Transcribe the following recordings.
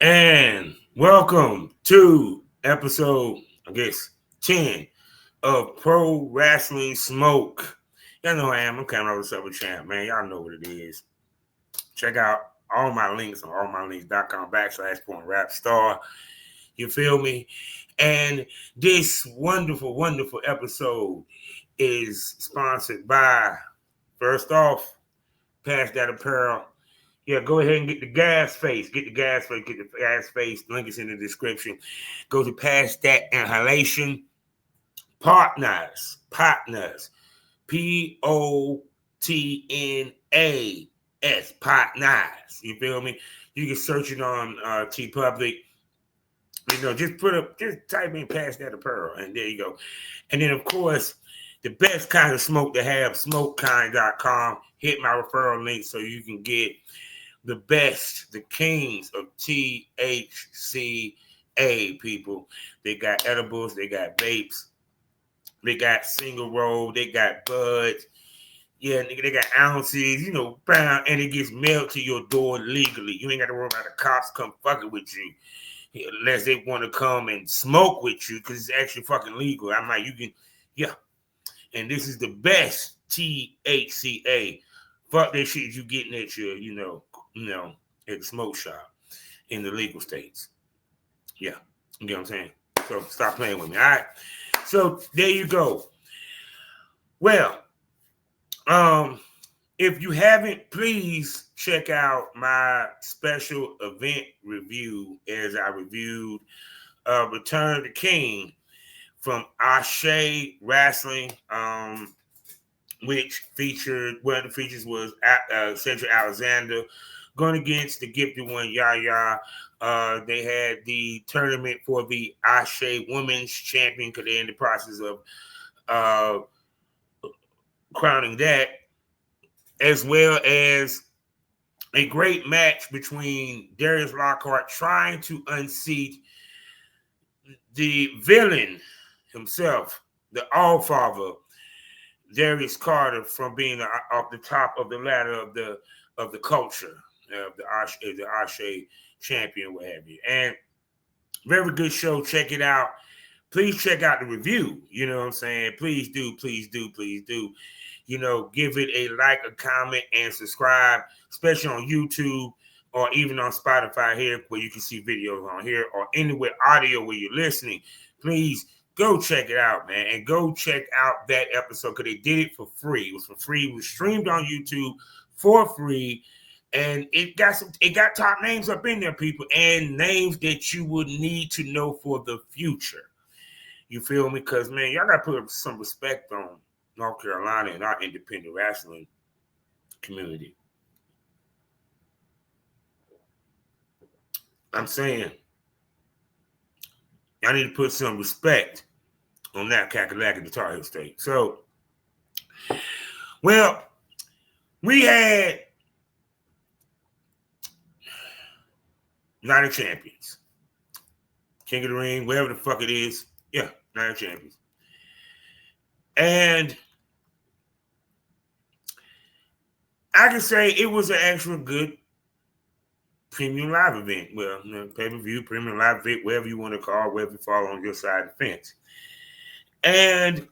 And welcome to episode, 10 of Pro Wrestling Smoke. Y'all know who I am. I'm Cameron Silver Champ, man. Y'all know what it is. Check out all my links on allmylinks.com/.rapstar. You feel me? And this wonderful, wonderful episode is sponsored by, first off, PassDat Apparel. Yeah, go ahead and get the gas face. Get the gas face. Get the gas face. Link is in the description. Go to PassDat Inhalation. Partners. POTNAS. Partners. You feel me? You can search it on T Public. Just type in PassDat Apparel, and there you go. And then, of course, the best kind of smoke to have, SmokeKind.com. Hit my referral link so you can get the best, the kings of THCA, people. They got edibles, they got vapes, they got single roll, they got buds. Yeah, nigga, they got ounces, pound, and it gets mailed to your door legally. You ain't got to worry about the cops come fucking with you unless they want to come and smoke with you because it's actually fucking legal. I'm like, yeah. And this is the best THCA. Fuck that shit you getting at your, at the smoke shop in the legal states. Yeah. You know what I'm saying? So stop playing with me. All right. So there you go. Well, if you haven't, please check out my special event review as I reviewed Return of the King from Ashe Wrestling, which featured, one of the features was Cedric Alexander going against the gifted one, Yaya. They had the tournament for the Ashe Women's Champion because they're in the process of crowning that, as well as a great match between Darius Lockhart trying to unseat the villain himself, the Allfather, Darius Carter, from being off the top of the ladder of the culture of the Ashe champion, what have you. And very good show. Check it out. Please check out the review. You know what I'm saying? Please do. Give it a like, a comment, and subscribe, especially on YouTube or even on Spotify here, where you can see videos on here, or anywhere audio where you're listening. Please go check it out, man, and go check out that episode because they did it for free. It was for free. It was streamed on YouTube for free, and it got top names up in there, people, and names that you would need to know for the future. You feel me? Because, man, y'all got to put some respect on North Carolina and our independent wrestling community. I'm saying, y'all need to put some respect on that Kakalaka, the Tar Heel State. So, well, we had Night of Champions. King of the Ring, whatever the fuck it is. Yeah, Night of Champions. And I can say it was an actual good premium live event. Well, pay-per-view, premium live event, whatever you want to call it, wherever you fall on your side of the fence. And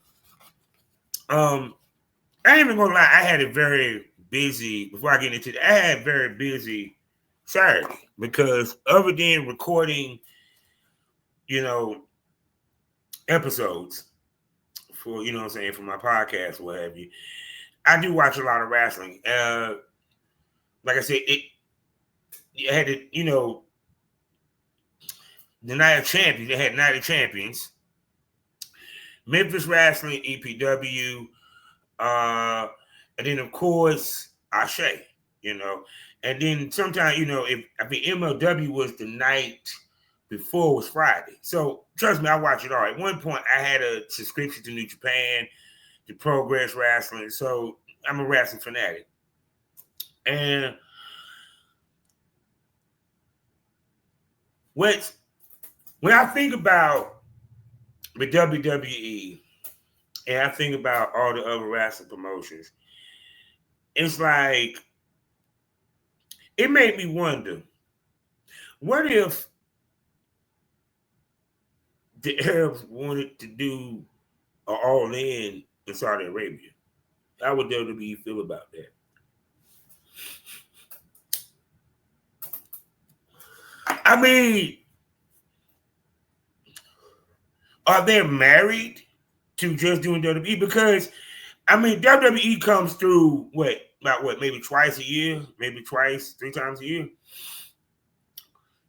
I ain't even gonna lie, I had a very busy, before I get into it, I had a very busy Saturday because other than recording, episodes for, what I'm saying, for my podcast or what have you, I do watch a lot of wrestling. Like I said, it had to, the Night of Champions. They had Night of Champions, Memphis Wrestling, EPW, and then of course Ashe. And then sometimes I think MLW was the night before, was Friday. So trust me, I watch it all. At one point, I had a subscription to New Japan, to Progress Wrestling. So I'm a wrestling fanatic. And when I think about the WWE and I think about all the other wrestling promotions, it's like, it made me wonder, What if the Arabs wanted to do an all-in Saudi Arabia? How would WWE feel about that? I mean, are they married to just doing WWE? Because I mean, WWE comes through maybe twice a year, maybe twice, 3 times a year.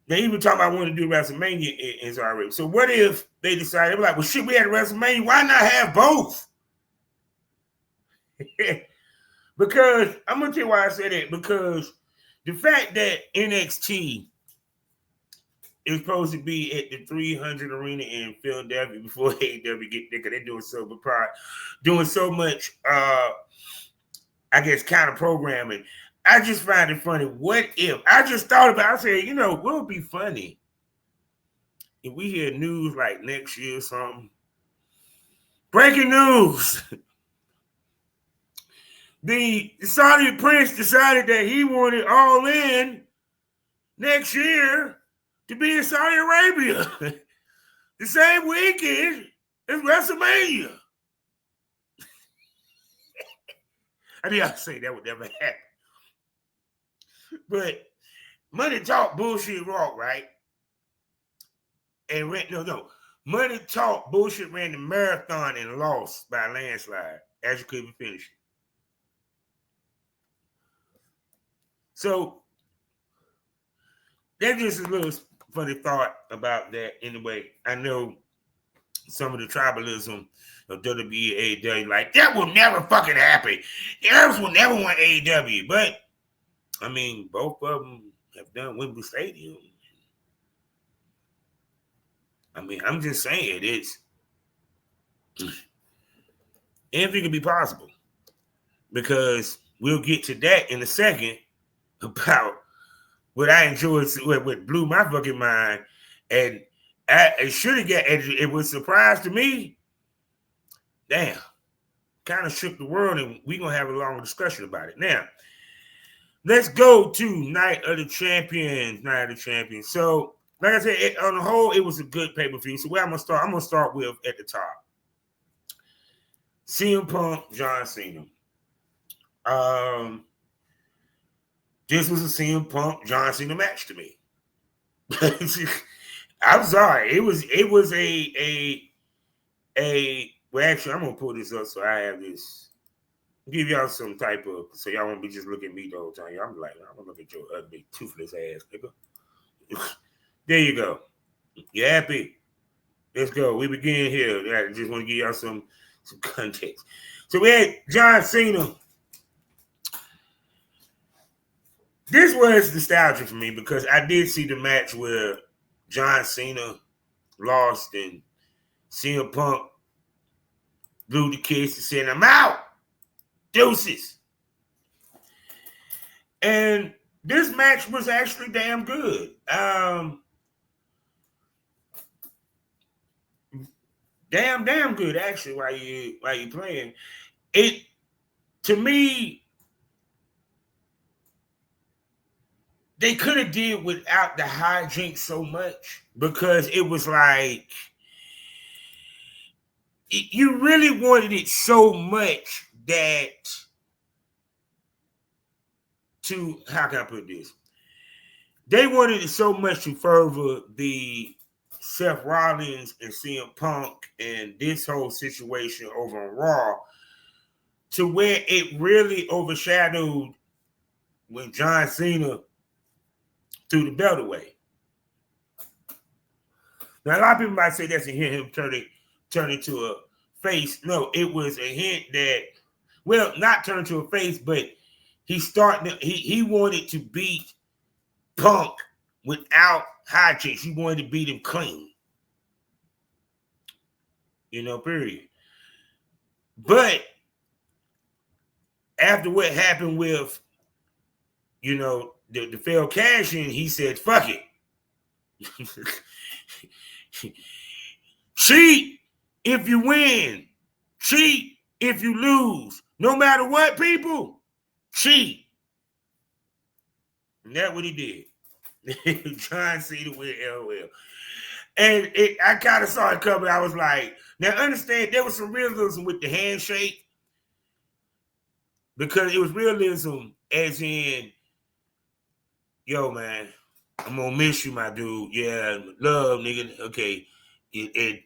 They even talk about wanting to do WrestleMania in Saudi Arabia. So what if they decide, they were like, well, shit, we had WrestleMania. Why not have both? Because I'm going to tell you why I said that. Because the fact that NXT is supposed to be at the 300 Arena in Philadelphia before AEW get there, because they're doing so much, I guess, kind of programming. I just find it funny. What if, I just thought about it, I said, what would be funny if we hear news like next year or something? Breaking news. The Saudi prince decided that he wanted All In next year to be in Saudi Arabia. The same weekend as WrestleMania. I mean, I say that would never happen. But Money Talk bullshit Raw, right? And Money Talk bullshit ran the marathon and lost by a landslide as you couldn't finish it. So that's just a little funny thought about that. Anyway, I know some of the tribalism of WWE, AEW, like, that will never fucking happen. The Arabs will never want AEW. But, I mean, both of them have done Wembley Stadium. I mean, I'm just saying, anything can be possible. Because we'll get to that in a second about what I enjoyed, what blew my fucking mind. And it was a surprise to me. Damn. Kind of shook the world, and we're going to have a long discussion about it. Now, let's go to Night of the Champions. So, like I said, on the whole, it was a good pay-per-view. So where I'm going to start with at the top. CM Punk, John Cena. This was a CM Punk, John Cena match to me. I'm sorry. It was well, actually, I'm gonna pull this up so I have this. Give y'all some type of, so y'all won't be just looking at me the whole time. I'm like, I'm gonna look at your ugly, toothless ass, nigga. There you go. You happy? Let's go. We begin here. I just want to give y'all some context. So we had John Cena. This was nostalgic for me because I did see the match where John Cena lost and CM Punk blew the kiss and said, I'm out. Deuces. And this match was actually damn good. Damn good, actually, while you playing. It, to me, they could have did without the hijinks so much because it was like, you really wanted it so much that how can I put this? They wanted it so much to further the Seth Rollins and CM Punk and this whole situation over on Raw to where it really overshadowed when John Cena threw the belt away. Now, a lot of people might say that's a hint him turn into a face. No, it was a hint that, well, not turn to a face, but he wanted to beat Punk without hijinks. He wanted to beat him clean. Period. But after what happened with, the failed cash-in, he said, fuck it. Cheat if you win. Cheat if you lose. No matter what, people, cheat. And that's what he did. John Cena with LOL. And I kind of saw it coming. I was like, now understand there was some realism with the handshake because it was realism as in, yo, man, I'm gonna miss you, my dude. Yeah, love, nigga. Okay.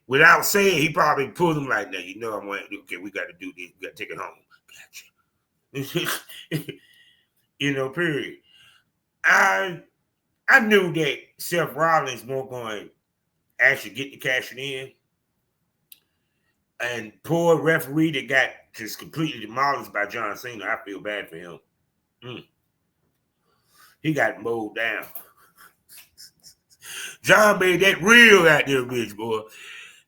Without saying, he probably pulled him like, now, you know, I'm going, okay, we got to do this. We got to take it home. Gotcha. You know, period. I knew that Seth Rollins won't going to actually get the cash in. And poor referee that got just completely demolished by John Cena, I feel bad for him. He got mowed down. John made that real out there, bitch, boy.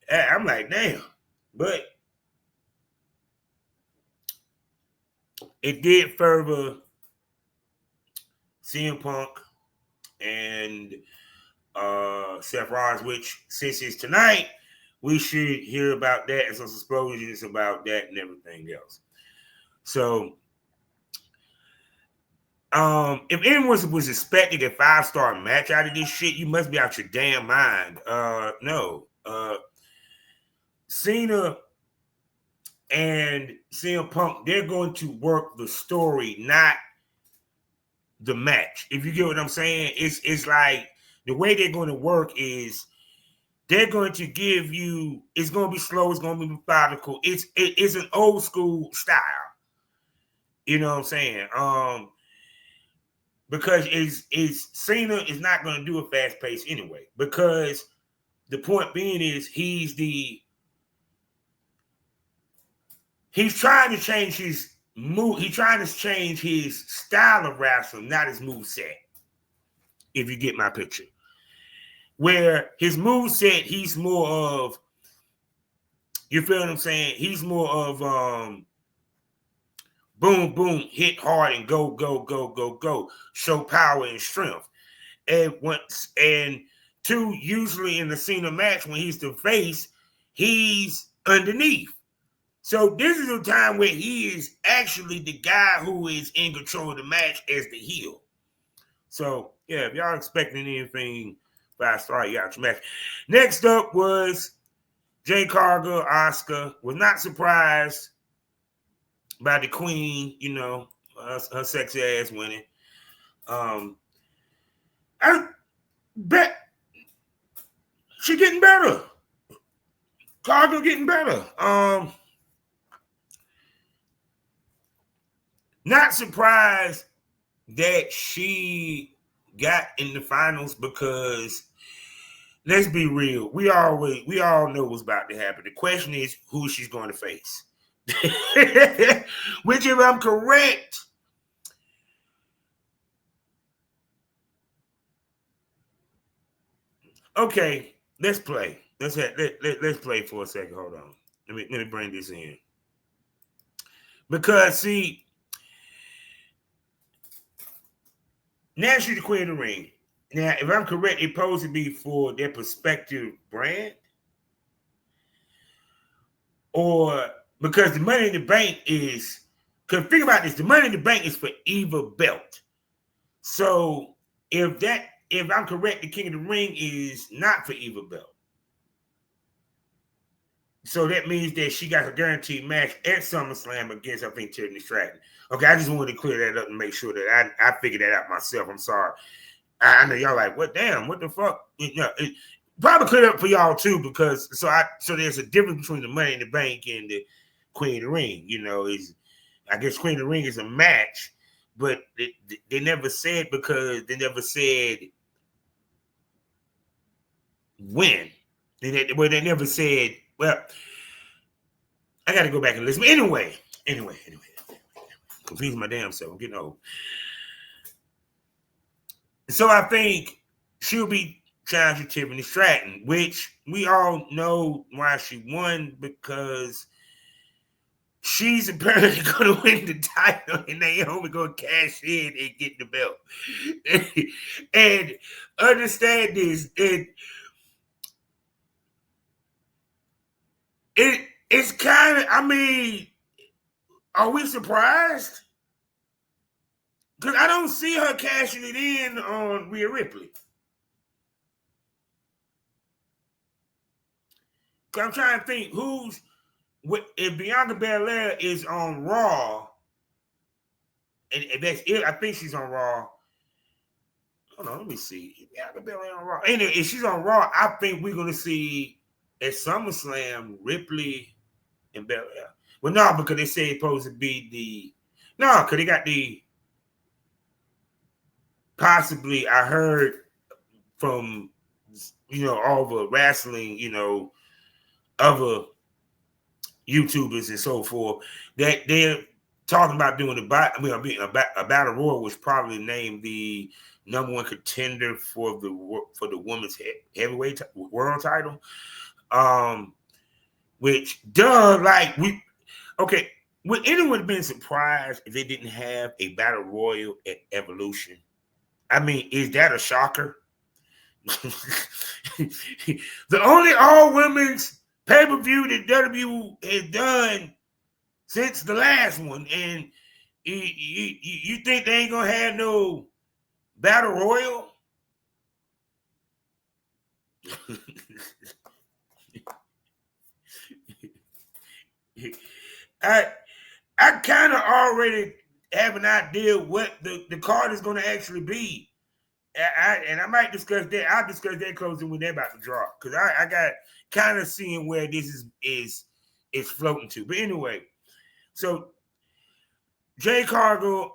I'm like, damn. But it did further CM Punk and Seth Rollins, which since it's tonight, we should hear about that and some explosions about that and everything else. So, if anyone was expecting a 5-star match out of this shit, you must be out your damn mind. No. Cena and CM Punk, they're going to work the story, not the match. If you get what I'm saying, it's like the way they're going to work is they're going to give you. It's going to be slow. It's going to be methodical. It's an old school style. You know what I'm saying? Because is Cena is not going to do a fast pace anyway. Because the point being is he's trying to change his move. He's trying to change his style of wrestling, not his move set. If you get my picture, where his move set, he's more of. You feel what I'm saying? He's more of boom, boom, hit hard and go, go, go, go, go. Show power and strength. And two, usually in the Cena match when he's the face, he's underneath. So this is a time where he is actually the guy who is in control of the match as the heel. So yeah, if y'all expecting anything 5-star, you got your match. Next up was Jay Cargill, Asuka. Was not surprised by the Queen, you know, her sexy ass winning. I bet she getting better. Cargill getting better. Not surprised that she got in the finals because let's be real, we all know what's about to happen. The question is who she's going to face. Which, if I'm correct, okay, let's play. Let's play for a second. Hold on. Let me bring this in. Because see, now she's the queen of the ring. Now, if I'm correct, it's supposed to be for their prospective brand. Or because the Money in the Bank is, because think about this, the Money in the Bank is for Eva Belt. So if I'm correct, the King of the Ring is not for Eva Belt. So that means that she got a guaranteed match at SummerSlam against, I think, Tiffany Stratton. Okay, I just wanted to clear that up and make sure that I figured that out myself. I'm sorry. I know y'all like, what damn, what the fuck? You know, it probably clear up for y'all too, because so there's a difference between the Money in the Bank and the Queen of the Ring. You know, I guess Queen of the Ring is a match, but they never said, because they never said when. They never said, well, I got to go back and listen. Anyway, confusing my damn self. I'm getting old. So I think she'll be challenging Tiffany Stratton, which we all know why she won, because she's apparently going to win the title and Naomi going to cash in and get the belt. And understand this, it's kind of, I mean, are we surprised? Because I don't see her cashing it in on Rhea Ripley. I'm trying to think if Bianca Belair is on Raw, and that's it. I think she's on Raw. Hold on, let me see. Bianca Belair on Raw. Anyway, if she's on Raw, I think we're gonna see at SummerSlam Ripley and Belair. Well, no, because they say it's supposed to be because they got possibly. I heard from all the wrestling, other YouTubers and so forth, that they're talking about doing a battle royal, was probably named the number one contender for the women's heavyweight world title. Which would anyone have been surprised if they didn't have a battle royal at Evolution? I mean, is that a shocker? The only all women's pay-per-view that WWE has done since the last one, and you think they ain't gonna have no battle royal? I kind of already have an idea what the card is going to actually be. And I might discuss that. I'll discuss that closing when they're about to drop, because I got kind of seeing where this is floating to. But anyway, so Jay Cargill,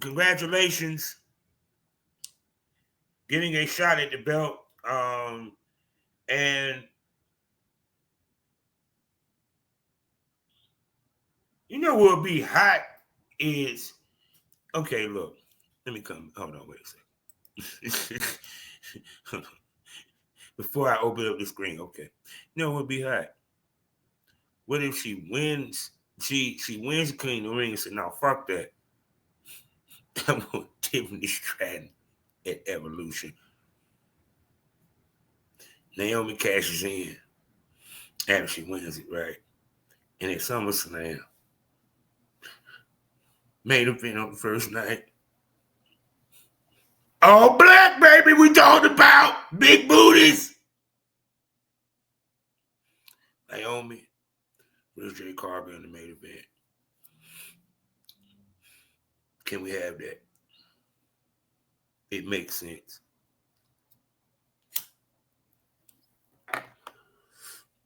congratulations, getting a shot at the belt, and what will be hot is, okay, look, let me come. Hold on, wait a second. Before I open up the screen, okay. What would be hot? What if she wins? She wins the King of the Ring and said, "No, fuck that. I'm going to Tiffany Stratton at Evolution." Naomi cashes in after she wins it, right? And at SummerSlam, main event on the first night. All black, baby, we talking about big booties. Naomi versus Jay Cargill in the main event. Can we have that? It makes sense.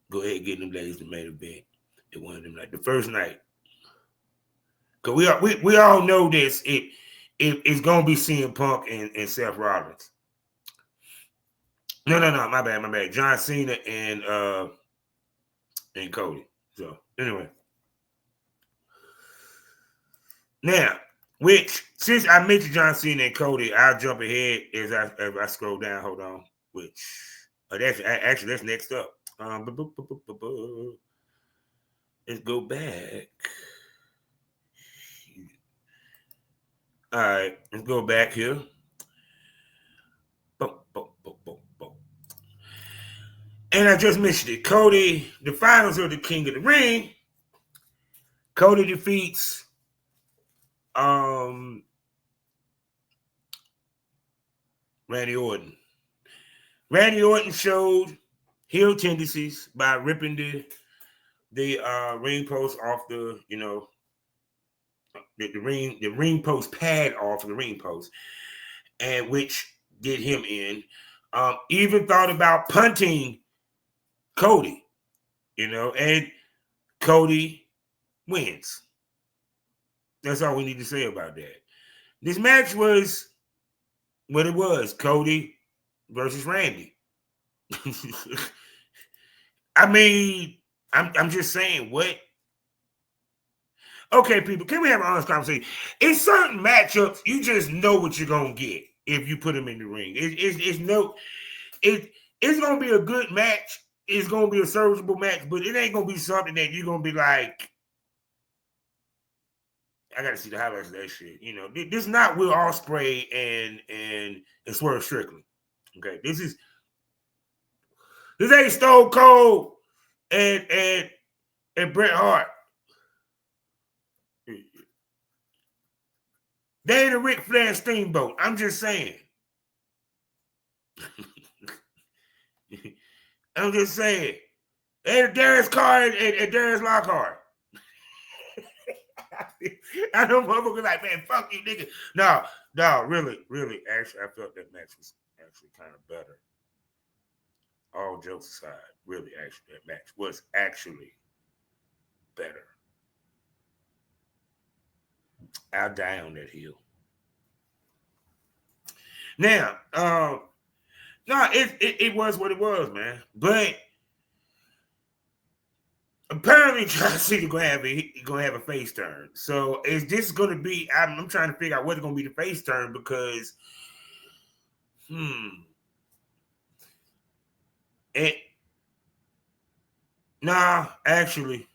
Go ahead and get them ladies the main event. It one of them like the first night. Cause we all know this. It's gonna be CM Punk and Seth Rollins. No, my bad. John Cena and Cody. So anyway. Now, which since I mentioned John Cena and Cody, I'll jump ahead as I scroll down. Hold on. That's next up. Let's go back. All right, let's go back here. And I just mentioned it. Cody, the finals of the King of the Ring. Cody defeats Randy Orton. Randy Orton showed heel tendencies by ripping the ring post off the ring post pad off of the ring post, and which did him in. Even thought about punting Cody, and Cody wins. That's all we need to say about that. This match was what it was: Cody versus Randy. I mean, I'm just saying, what? Okay, people, can we have an honest conversation? In certain matchups, you just know what you're gonna get if you put them in the ring. It's gonna be a good match. It's gonna be a serviceable match, but it ain't gonna be something that you're gonna be like, I gotta see the highlights of that shit. This is not Will Ospreay and Swerve Strickland. Okay, this ain't Stone Cold and Bret Hart. They ain't a Ric Flair Steamboat. I'm just saying. I'm just saying. And Darius Carr and Darius Lockhart. I know motherfuckers like, man, fuck you, nigga. No, really. Actually, I felt that match was actually kind of better. All jokes aside, really, actually, that match was actually better. I'll die on that hill. Now, no, it was what it was, man. But apparently, John Cena gonna have a face turn. So is this gonna be? I'm trying to figure out what's gonna be the face turn because, it. Nah, actually,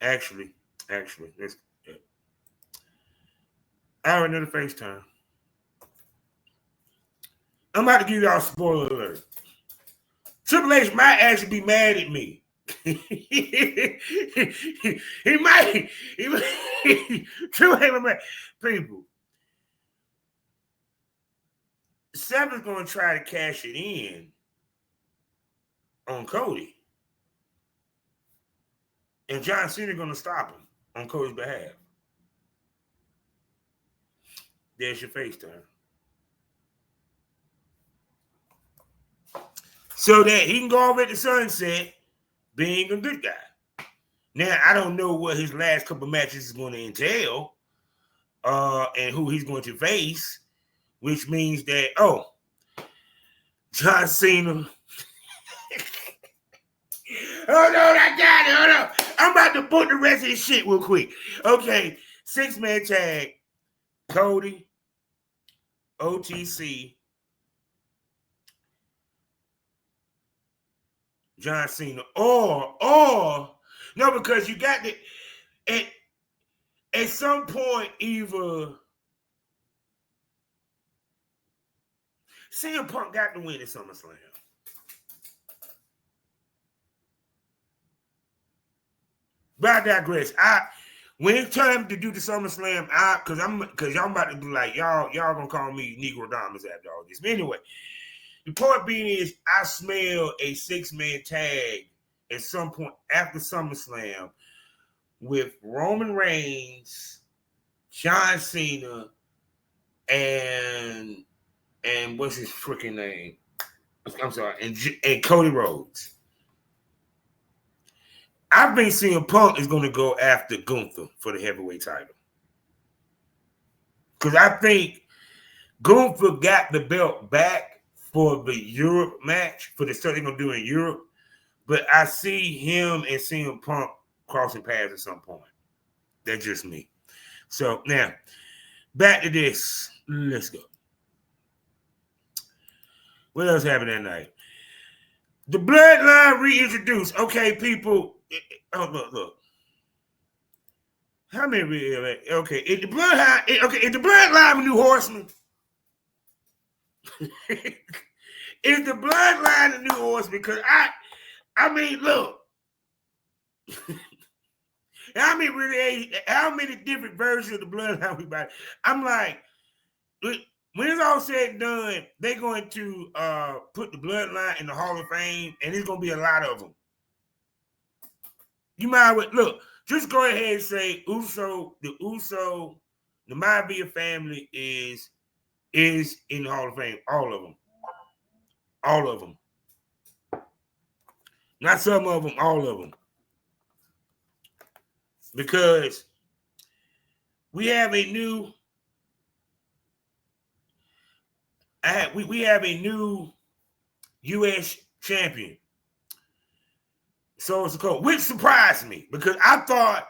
let's. I already know the face turn. I'm about to give y'all a spoiler alert. Triple H might actually be mad at me. he might. Triple H might. People. Seth is going to try to cash it in on Cody. And John Cena going to stop him on Cody's behalf. There's your face turn. So that he can go over at the sunset being a good guy. Now, I don't know what his last couple matches is going to entail and who he's going to face, which means that, John Cena. Hold on, I got it. Hold on. I'm about to put the rest of this shit real quick. Okay, 6-man tag. Cody, OTC, John Cena, or no, because you got the at some point either CM Punk got to win at SummerSlam. But I digress. When it's time to do the SummerSlam, because y'all about to be like, y'all gonna call me Negro Diamonds after all this. But anyway, the point being is I smell a 6-man tag at some point after SummerSlam with Roman Reigns, John Cena, and what's his freaking name? I'm sorry, and Cody Rhodes. I've been seeing Punk is going to go after Gunther for the heavyweight title. Because I think Gunther got the belt back for the Europe match, for the stuff they're going to do in Europe. But I see him and CM Punk crossing paths at some point. That's just me. So now, back to this. Let's go. What else happened that night? The Bloodline reintroduced. Okay, people. Look. How many? Okay, is the Bloodline? Okay, is the Bloodline a new Horseman? Is the Bloodline a new Horseman? Because I mean, look. How many different versions of the Bloodline we buy? I'm like, when it's all said and done, they're going to put the Bloodline in the Hall of Fame, and there's going to be a lot of them. You might look. Just go ahead and say the Maivia family is in the Hall of Fame. All of them. All of them. Not some of them, all of them. Because we have a new we have a new U.S. champion. So it's a code, which surprised me because I thought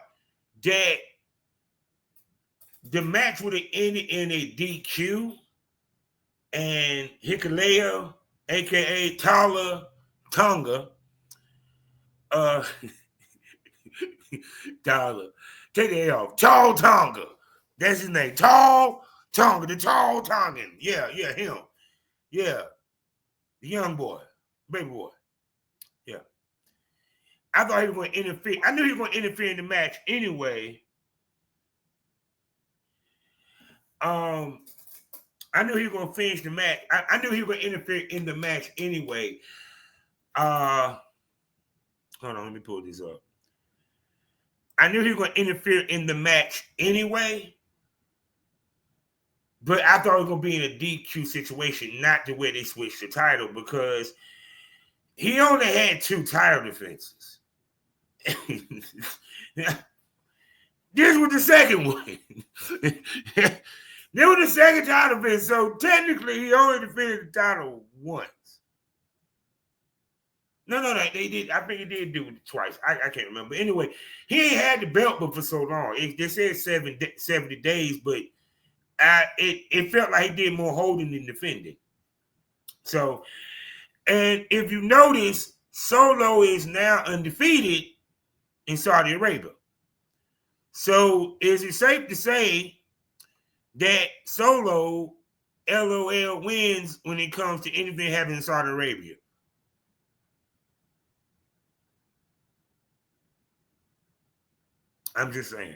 that the match would have ended in a DQ and Hikuleo, aka Tonga, Tyler, take that off. Tall Tonga. That's his name. Tall Tonga, the tall Tongan. Yeah, him. Yeah. The young boy. Baby boy. Yeah. I thought he was going to interfere. I knew he was going to interfere in the match anyway. I knew he was gonna finish the match. I knew he was gonna interfere in the match anyway. Hold on, let me pull this up. I knew he was gonna interfere in the match anyway, but I thought it was gonna be in a DQ situation, not the way they switched the title, because he only had 2 title defenses. This was the second one. This was the second title defense, so technically he only defended the title once. No, they did. I think he did do it twice. I can't remember. Anyway, he ain't had the belt but for so long. They said 70 days, but it felt like he did more holding than defending. So, and if you notice, Solo is now undefeated in Saudi Arabia. So, is it safe to say that Solo, LOL, wins when it comes to anything happening in Saudi Arabia? I'm just saying.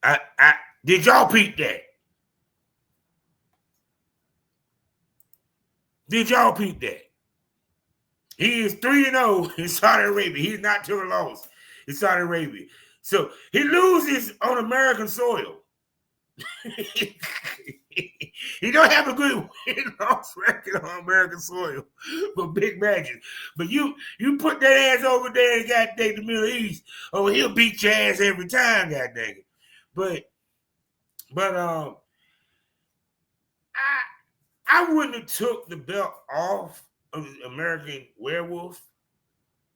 I did y'all peep that? Did y'all peep that? He is 3-0 in Saudi Arabia. He's not took a loss in Saudi Arabia. So he loses on American soil. He don't have a good win-loss record on American soil for big matches. But you put that ass over there and goddamn the Middle East, oh, he'll beat your ass every time, goddamn it. But I wouldn't have took the belt off of the American Werewolf,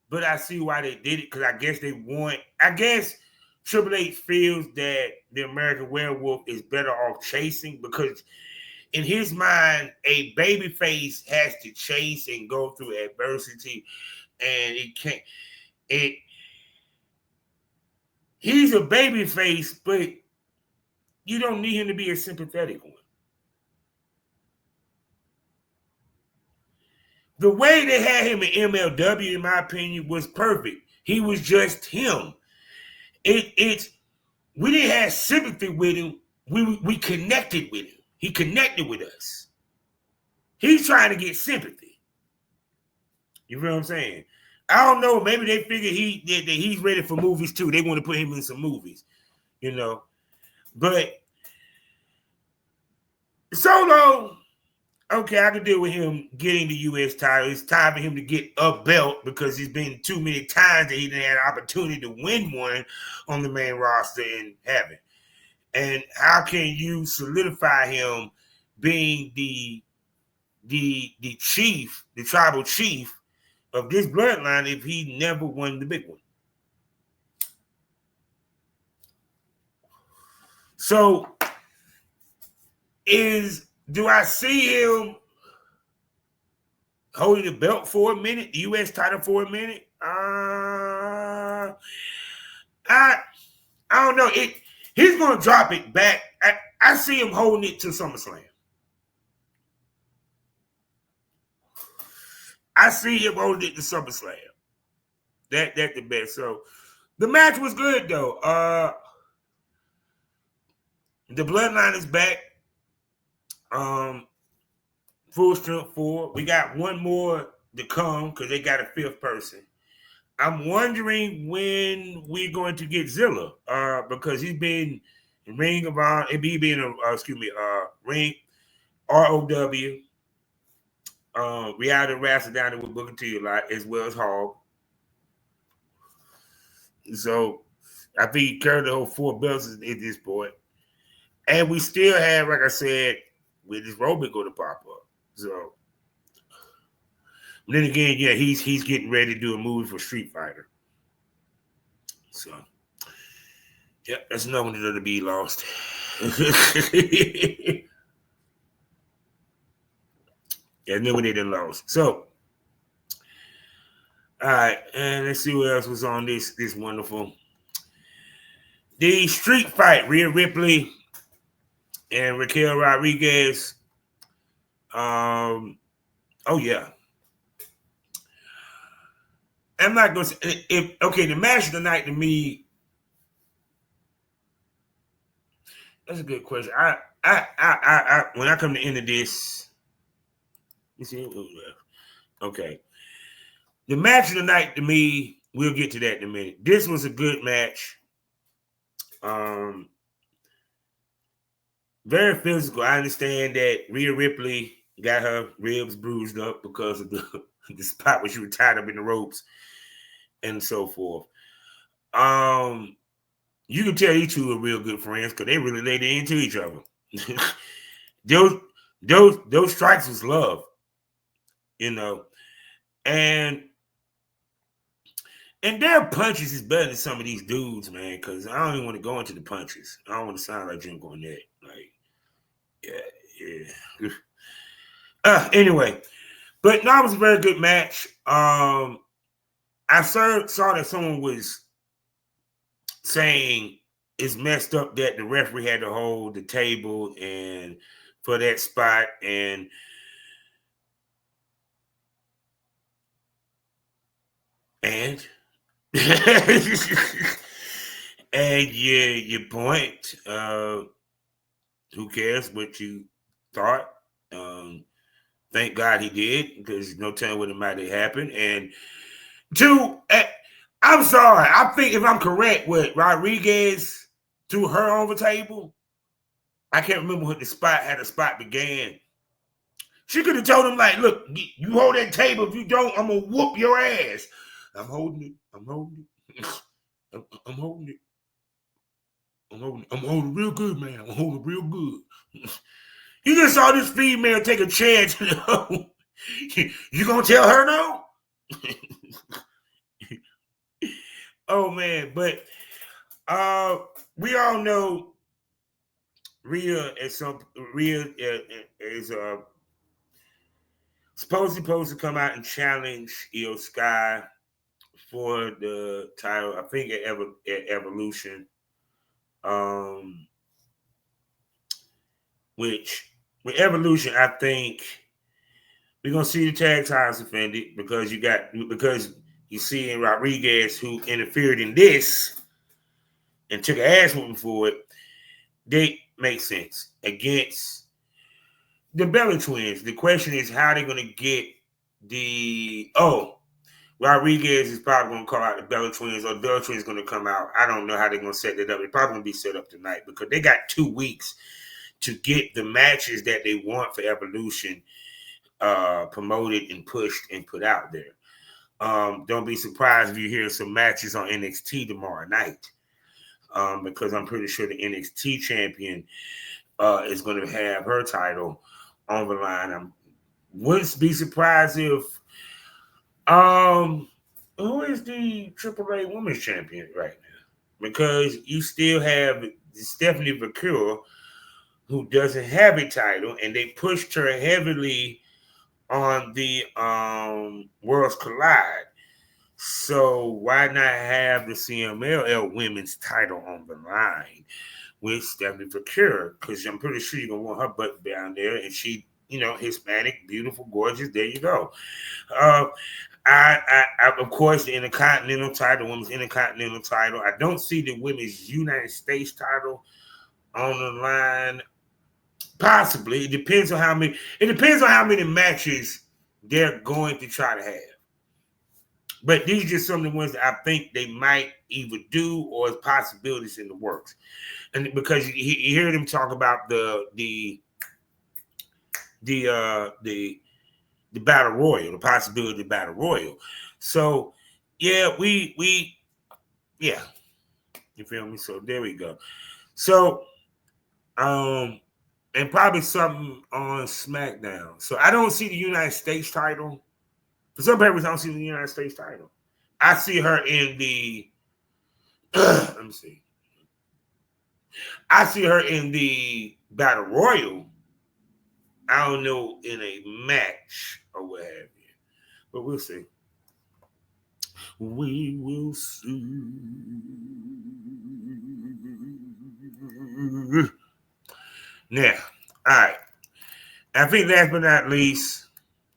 but I see why they did it, because I guess they want. I guess Triple H feels that the American Werewolf is better off chasing, because in his mind, a babyface has to chase and go through adversity, and it can't. He's a babyface, but you don't need him to be a sympathetic one. The way they had him in MLW, in my opinion, was perfect. He was just him. We didn't have sympathy with him. We connected with him. He connected with us. He's trying to get sympathy. You feel what I'm saying? I don't know. Maybe they figure that he's ready for movies too. They want to put him in some movies, you know. But Solo, okay, I can deal with him getting the U.S. title. It's time for him to get a belt, because he's been too many times that he didn't have an opportunity to win one on the main roster and have it. And how can you solidify him being the chief, the tribal chief of this bloodline, if he never won the big one? So, do I see him holding the belt for a minute, the U.S. title for a minute? I don't know. He's going to drop it back. I see him holding it to SummerSlam. I see him holding it to SummerSlam. That's the best. So the match was good, though. The bloodline is back. Full strength 4. We got one more to come, because they got a 5th person. I'm wondering when we're going to get Zilla, because he's been in Ring of Honor, Ring, ROW, Reality Wrestling down there with Booker T a lot, as well as Hall. So I think he carried the whole 4 belts at this point. And we still have, like I said, with this Roman going to pop up. So then again, yeah, he's getting ready to do a movie for Street Fighter. So, yeah, that's another one that'll be lost. Yeah, another one they done lost. So, all right, and let's see what else was on this wonderful. The street fight, Rhea Ripley and Raquel Rodriguez. Oh yeah. I'm not going to say, the match of the night to me, that's a good question. I when I come to the end of this, you see, okay. The match of the night to me, we'll get to that in a minute. This was a good match. Very physical. I understand that Rhea Ripley got her ribs bruised up because of the spot where she was tied up in the ropes and so forth. You can tell these two are real good friends because they really laid into each other. those strikes was love, and their punches is better than some of these dudes, man. Because I don't even want to go into the punches. I don't want to sound like Jim Cornette. Like, yeah. Anyway, but no, it was a very good match. I saw that someone was saying it's messed up that the referee had to hold the table and for that spot and and your point. Who cares what you thought? Thank God he did, because no telling what it might have happened. And two, I'm sorry. I think if I'm correct with Rodriguez threw her over the table. I can't remember what how the spot began. She could have told him, like, look, you hold that table. If you don't, I'm gonna whoop your ass. I'm holding it. I'm holding it. I'm holding it. I'm holding it real good, man. I'm holding it real good. You just saw this female take a chance. You gonna tell her no? Oh man, but we all know Rhea is supposed to come out and challenge Io Sky for the title. I think at Evolution. Which with Evolution, I think we're gonna see the tag titles defended because you see Rodriguez, who interfered in this and took an ass whooping for it. They make sense against the Belly Twins. The question is how they're gonna get Rodriguez is probably going to call out the Bella Twins, or the Bella Twins going to come out. I don't know how they're going to set it up. It's probably going to be set up tonight because they got 2 weeks to get the matches that they want for Evolution promoted and pushed and put out there. Don't be surprised if you hear some matches on NXT tomorrow night, because I'm pretty sure the NXT champion is going to have her title on the line. I wouldn't be surprised if who is the AAA Women's Champion right now? Because you still have Stephanie Vaquero, who doesn't have a title, and they pushed her heavily on the Worlds Collide. So why not have the CMLL Women's title on the line with Stephanie Vaquero? Because I'm pretty sure you're gonna want her butt down there, and she, Hispanic, beautiful, gorgeous. There you go. I of course, the Intercontinental title, women's Intercontinental title. I don't see the women's United States title on the line. Possibly, it depends on how many. It depends on how many matches they're going to try to have. But these are just some of the ones that I think they might either do or as possibilities in the works. And because you hear them talk about the battle royal, the possibility of battle royal. So yeah, yeah, you feel me? So there we go. So and probably something on SmackDown. So I don't see the United States title. For some purpose, I don't see the United States title. I see her in the let me see. I see her in the battle royal. I don't know, in a match or what have you. But we'll see. We will see. Now, all right. I think last but not least,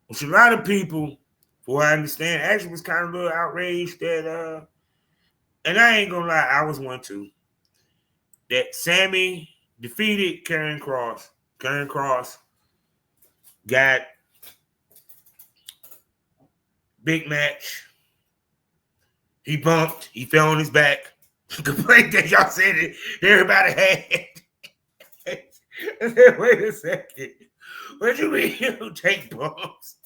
which a lot of people, for what I understand, actually was kind of a little outraged that, and I ain't gonna lie, I was one too, that Sammy defeated Karrion Kross. Karrion Kross got big match. He bumped. He fell on his back. Complaint that y'all said it. Everybody had. I said, wait a second. What you mean you take bumps?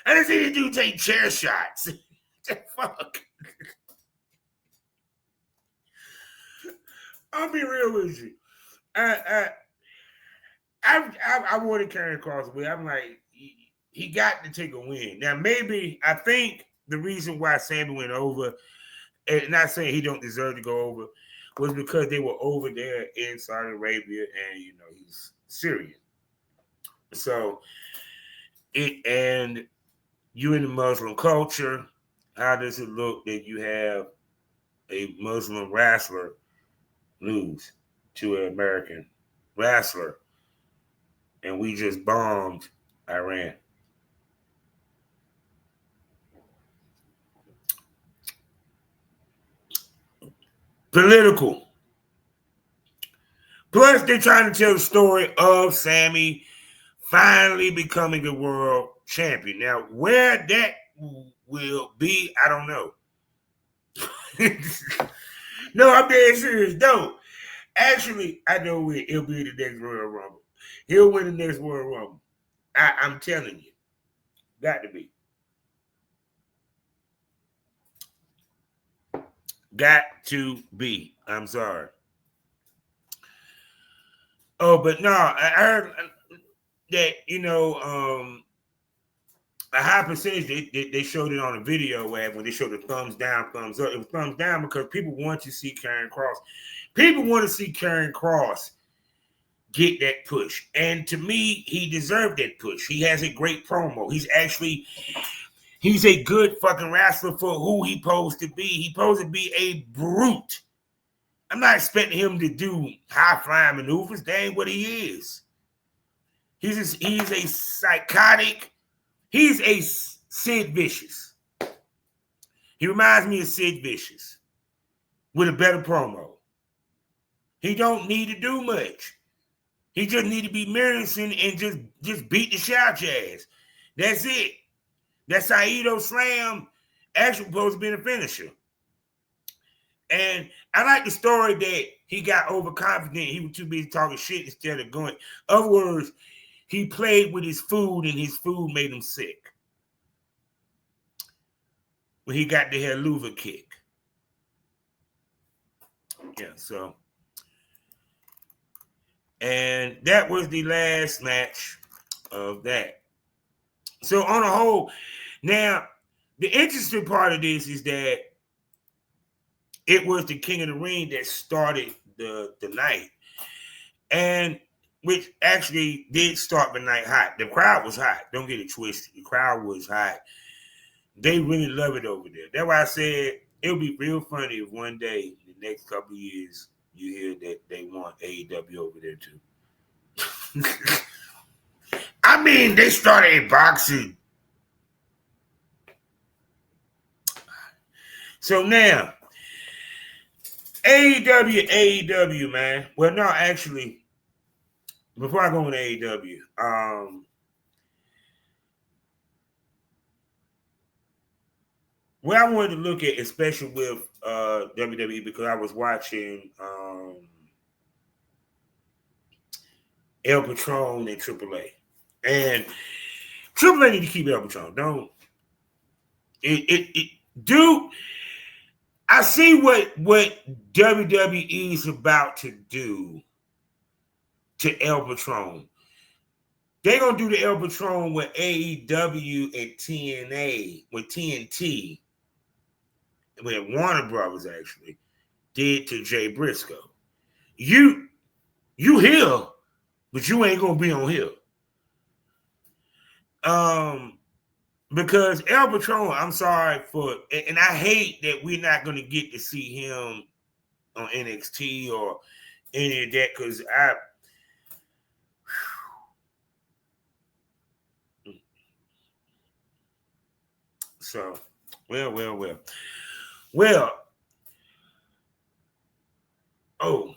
I didn't see this dude take chair shots. The fuck? I'll be real with you. I wanted Karrion Kross to win. I'm like, he got to take a win. Now, maybe, I think the reason why Sammy went over, and not saying he don't deserve to go over, was because they were over there in Saudi Arabia, and, he's Syrian. So, and you in the Muslim culture, how does it look that you have a Muslim wrestler lose to an American wrestler, and we just bombed Iran? Political. Plus, they're trying to tell the story of Sammy finally becoming the world champion. Now, where that will be, I don't know. No, I'm dead serious. No. Actually, I know he'll be in the next Royal Rumble. He'll win the next Royal Rumble. I'm telling you. Got to be. Got to be. I'm sorry. Oh, but no, I heard that, a high percentage, they showed it on a video where when they showed the thumbs down, thumbs up, it was thumbs down because people want to see Karrion Kross. People want to see Karrion Kross get that push. And to me, he deserved that push. He has a great promo. He's a good fucking wrestler for who he posed to be. He posed to be a brute. I'm not expecting him to do high-flying maneuvers. That ain't what he is. He's a psychotic. He's a Sid Vicious. He reminds me of Sid Vicious with a better promo. He don't need to do much. He just need to be menacing and just beat the shit out your ass. That's it. That Saito Slam actually supposed to be the finisher. And I like the story that he got overconfident. He was too busy talking shit instead of going. In other words, he played with his food and his food made him sick. When he got the Helluva kick. Yeah, so. And that was the last match of that. So on the whole, now, the interesting part of this is that it was the King of the Ring that started the night. And which actually did start the night hot. The crowd was hot. Don't get it twisted. The crowd was hot. They really love it over there. That's why I said it would be real funny if one day, in the next couple of years, you hear that they want AEW over there too. I mean, they started boxing. So now, AEW, man. Well, no, actually, before I go into AEW, what I wanted to look at, especially with WWE, because I was watching El Patron and AAA. And AAA need to keep El Patron. Don't. Dude, I see what WWE is about to do to El Patron. They're going to do the El Patron with AEW and TNA, with TNT, with Warner Brothers, actually, did to Jay Briscoe. You here, but you ain't going to be on here. Because El Patron, I'm sorry for, and I hate that we're not going to get to see him on NXT or any of that, because so, well. Oh,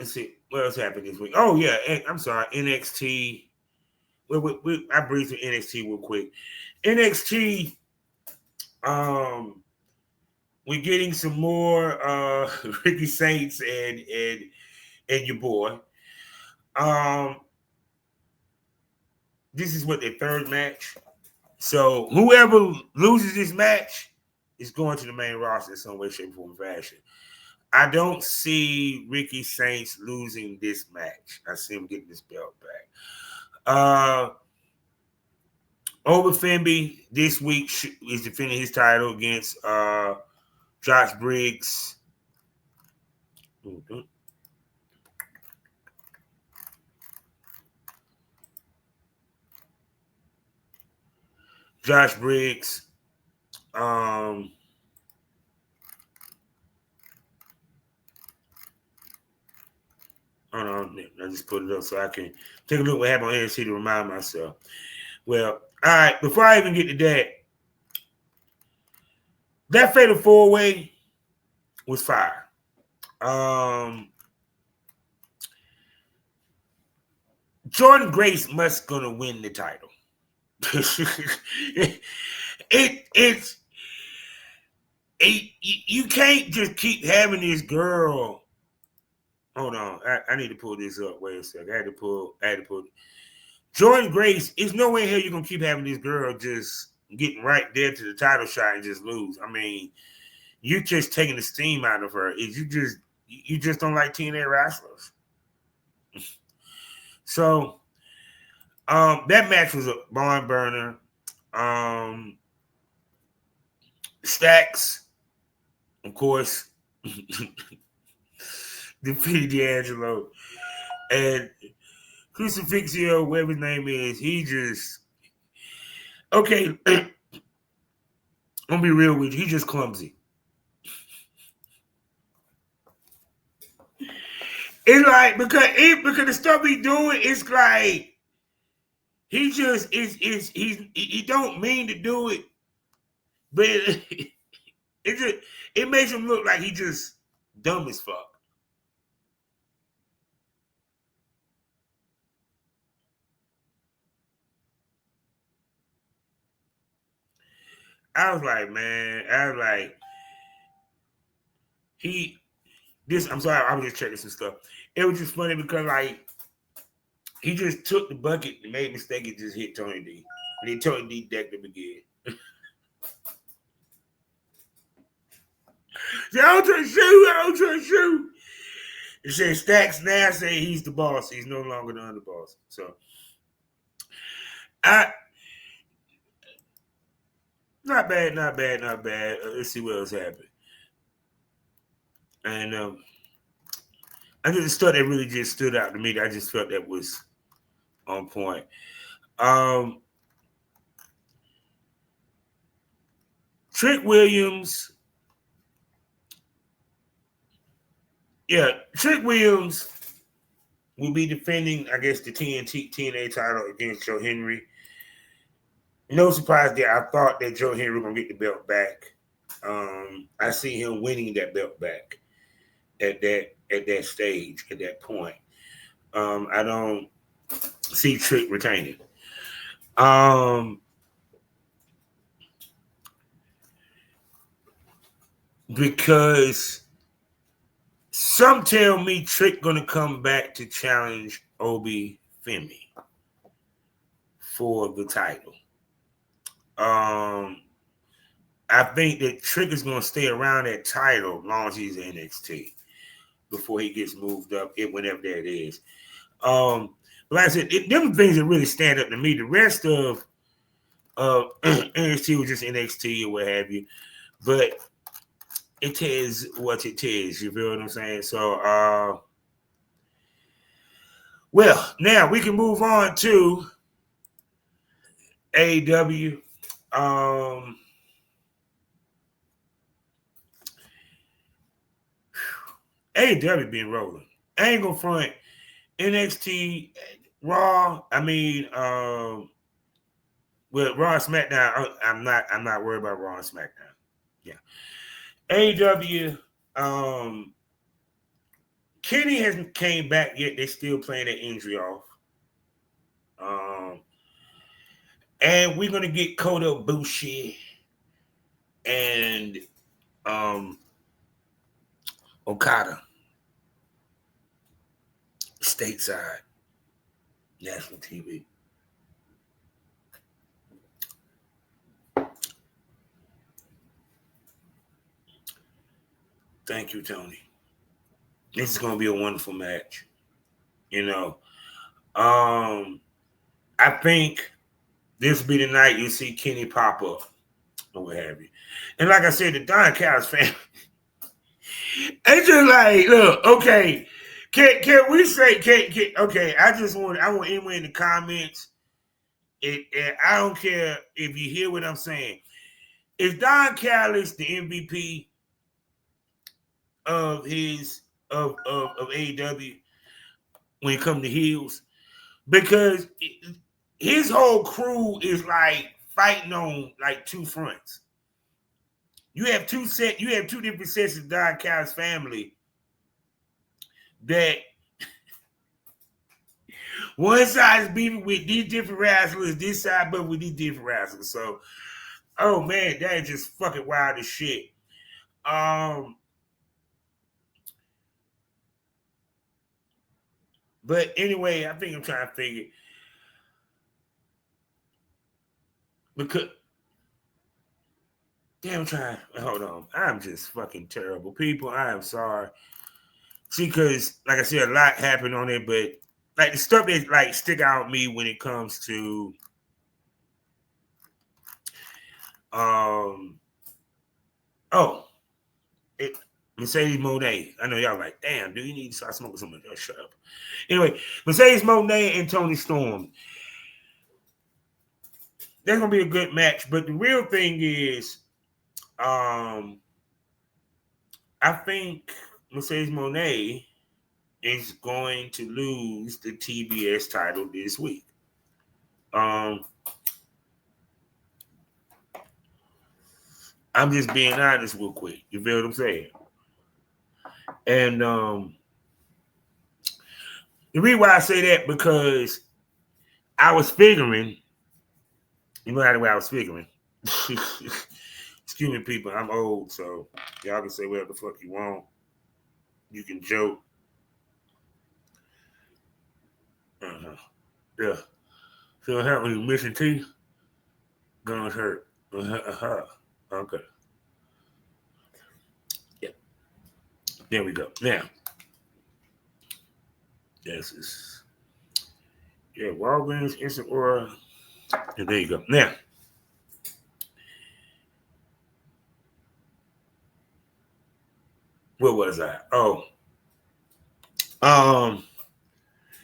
let's see what else happened this week. Oh yeah, I'm sorry, NXT. I breezed through NXT real quick. NXT, we're getting some more Ricky Saints and your boy. This is what their third match. So whoever loses this match is going to the main roster in some way, shape, form, fashion. I don't see Ricky Saints losing this match. I see him getting this belt back. Over Fimby this week is defending his title against Josh Briggs. Mm-hmm. Josh Briggs. Hold on, I just put it up so I can take a look what happened on NXT to remind myself. Well, all right, before I even get to that fatal four-way was fire. Jordan Grace must gonna win the title. You can't just keep having this girl. Hold on, I need to pull this up. Wait a second. I had to pull. Jordan Grace. There's no way in hell you're gonna keep having this girl just getting right there to the title shot and just lose. I mean, you're just taking the steam out of her. You just don't like TNA wrestlers. So, that match was a barn burner. Stacks, of course, defeated D'Angelo. And Crucifixio, whatever his name is, he just... Okay, I'm gonna be real with you. He's just clumsy. It's like, because the stuff he doing, it's like, he just he don't mean to do it, but it makes him look like he just dumb as fuck. I was like, I'm sorry, I was just checking some stuff. It was just funny because, like, he just took the bucket and made a mistake and just hit Tony D. And then Tony D decked him again. I don't try to shoot. It said Stacks now say he's the boss. He's no longer the underboss. So, not bad. Let's see what else happened. And I just thought that really just stood out to me. I just felt that was on point. Trick Williams. Yeah, Trick Williams will be defending, I guess, the TNA title against Joe Henry. No surprise there. I thought that Joe Henry was going to get the belt back. I see him winning that belt back at that stage, at that point. I don't see Trick retaining. Because some tell me Trick gonna come back to challenge Obi Femi for the title. I think that Trick is gonna stay around that title as long as he's in NXT before he gets moved up, whenever that is. But like I said, them things that really stand up to me. The rest of NXT was just NXT or what have you, but it is what it is. You feel what I'm saying? So, well, now we can move on to AEW. AEW been rolling. I ain't gonna front. NXT, Raw. I mean, with Raw and SmackDown, I'm not worried about Raw and SmackDown. Yeah. AEW, Kenny hasn't came back yet. They're still playing that injury off. And we're gonna get Kota Ibushi and Okada stateside national TV. Thank you, Tony. This is gonna be a wonderful match. You know, I think this will be the night you see Kenny pop up or what have you. And like I said, the Don Callis family, it's just like, look, okay, can we say, okay, I want anyone in the comments, I don't care if you hear what I'm saying. Is Don Callis the MVP of AEW when it comes to heels? Because his whole crew is like fighting on like two fronts. You have two different sets of Don Callis family that one side is beefing with these different wrestlers, this side but with these different wrestlers. So, oh man, that is just fucking wild as shit. But anyway, I think I'm trying to figure because damn, I'm trying. Hold on, I'm just fucking terrible, people. I am sorry. See, because like I said, a lot happened on it, but like the stuff that like stick out me when it comes to Mercedes Moné. I know y'all like, damn, do you need to start smoking something? Oh, shut up. Anyway, Mercedes Moné and Toni Storm. That's gonna be a good match, but the real thing is, I think Mercedes Moné is going to lose the TBS title this week. I'm just being honest real quick. You feel what I'm saying? And the reason why I say that because I was figuring, you know how the way I was figuring. Excuse me, people. I'm old, so y'all can say whatever the fuck you want. You can joke. Yeah. So what happens when you're missing teeth? Guns hurt. Okay. Yeah. There we go. Now. This is. Yeah, Walgreens Instant Aura. And there you go. Now. Where was I? Oh.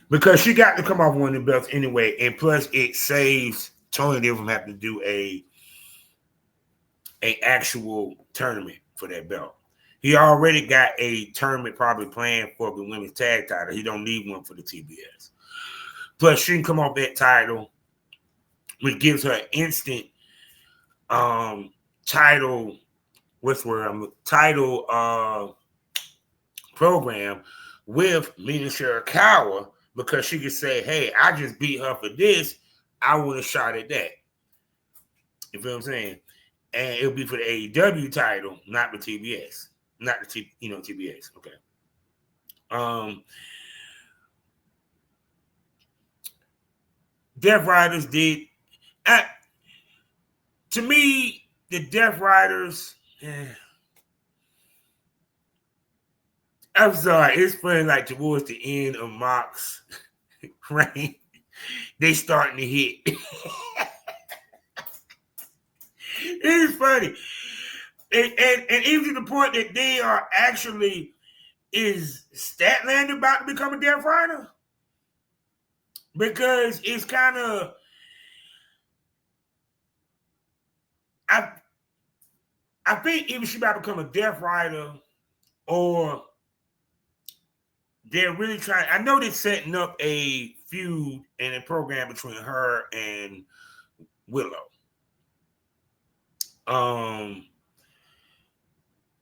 Because she got to come off one of the belts anyway, and plus it saves Tony from having to do a actual tournament for that belt. He already got a tournament probably planned for the women's tag title. He don't need one for the TBS. Plus, she can come off that title, which gives her instant title. What's the word? Title program with Mina Shirakawa. Because she could say, hey, I just beat her for this. I want a shot at that. You feel what I'm saying? And it'll be for the AEW title, not the TBS. Not the TBS. Okay. Death Riders did. To me, the Death Riders. I'm sorry. It's funny, like towards the end of Mox's reign, they starting to hit. It's funny. And even to the point that they are actually, is Statlander about to become a Death Rider? Because it's kind of, I think either she about to become a Death Rider or they're really trying. I know they're setting up a feud and a program between her and Willow.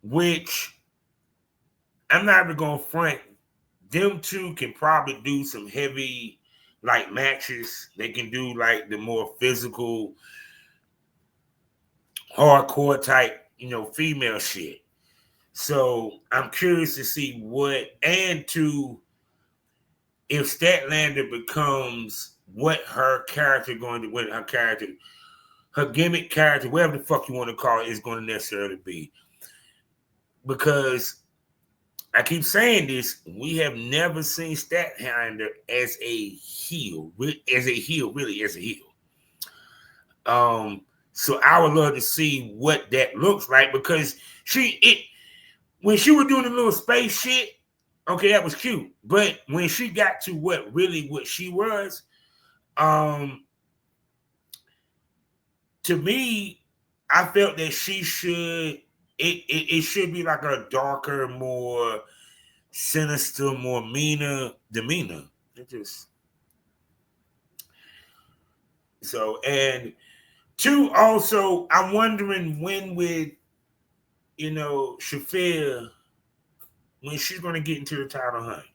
Which I'm not even going to front. them two can probably do some heavy like matches. They can do like the more physical, hardcore type, female shit. So I'm curious to see if Statlander becomes what her character her gimmick character, whatever the fuck you want to call it, is going to necessarily be. Because I keep saying this, we have never seen Statlander as a heel. So I would love to see what that looks like, because when she was doing the little space shit, okay, that was cute. But when she got to what she was, to me, I felt that it should be like a darker, more sinister, more meaner demeanor. It just so. And two, also, I'm wondering when Shafir, when she's going to get into the title hunt,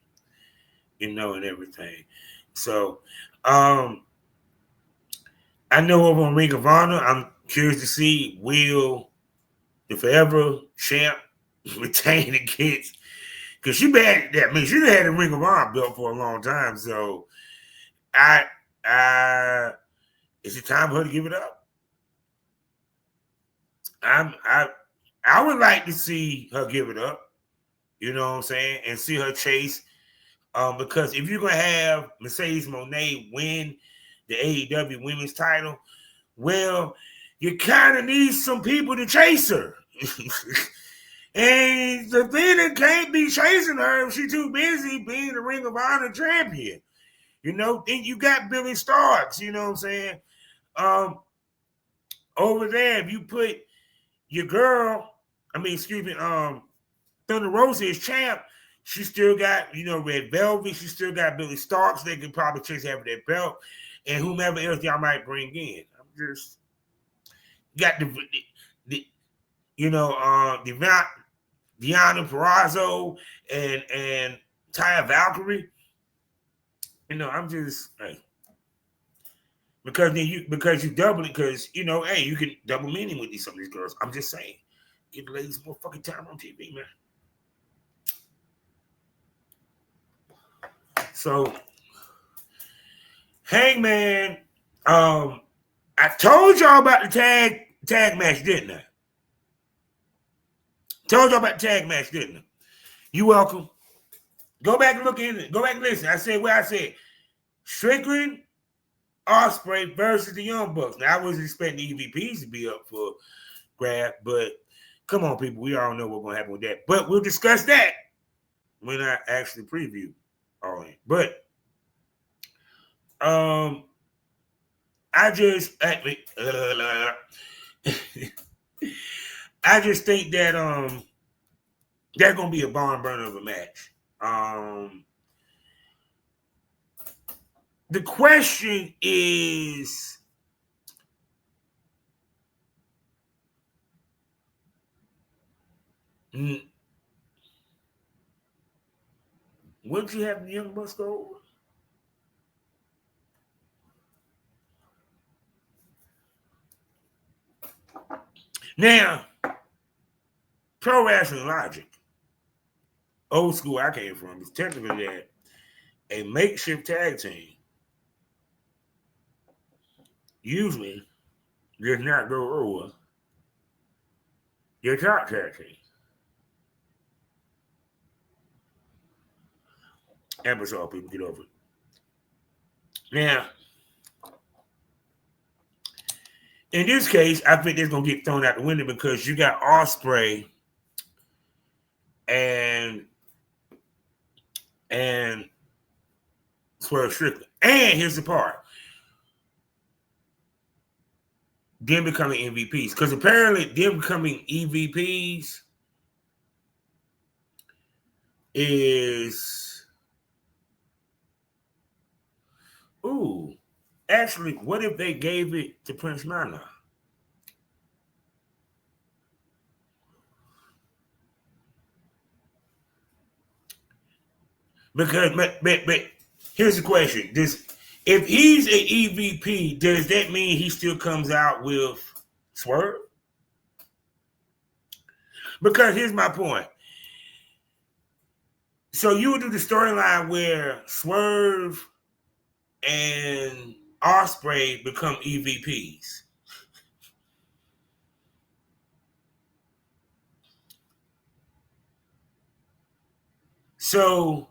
and everything. So, I know over on Ring of Honor, I'm curious to see, will the forever champ retain against, because she had that. I mean, she had a Ring of Honor belt for a long time. So, is it time for her to give it up? I would like to see her give it up. You know what I'm saying? And see her chase. Because if you're gonna have Mercedes Moné win the AEW Women's title, well, you kind of need some people to chase her. And the thing that can't be chasing her if she's too busy being the Ring of Honor champion. Then you got Billy Starks, you know what I'm saying? Over there, if you put your girl, Thunder Rosa is champ, she still got, Red Velvet, she still got Billy Starks, they could probably chase after that belt, and whomever else y'all might bring in. I'm just got Deanna Purrazzo and Taya Valkyrie. I'm just because you double it, because you can double meaning with some of these girls. I'm just saying, give the ladies more fucking time on TV, man. So, Hangman, I told y'all about the tag match, didn't I? Told y'all about the tag match, didn't I? You welcome. Go back and look in it. Go back and listen. I said Strickland, Ospreay versus the Young Bucks. Now, I wasn't expecting the EVPs to be up for grab, but come on, people. We all know what's going to happen with that. But we'll discuss that when I actually preview all in. But I just think that that's gonna be a barn burner of a match. The question is, would you have the Young Bucks go over? Now, pro wrestling logic, old school I came from, is technically that a makeshift tag team usually does not go over your top tag team. Episode, people, get over it. Now, in this case, I think it's gonna get thrown out the window, because you got Ospreay and Swerve Strickland. And here's the part. Them becoming MVPs. Because apparently them becoming EVPs is... Ooh. Actually, what if they gave it to Prince Nana? Because, but here's the question: if he's a EVP, does that mean he still comes out with Swerve? Because here's my point. So you would do the storyline where Swerve and Ospreay become EVPs. So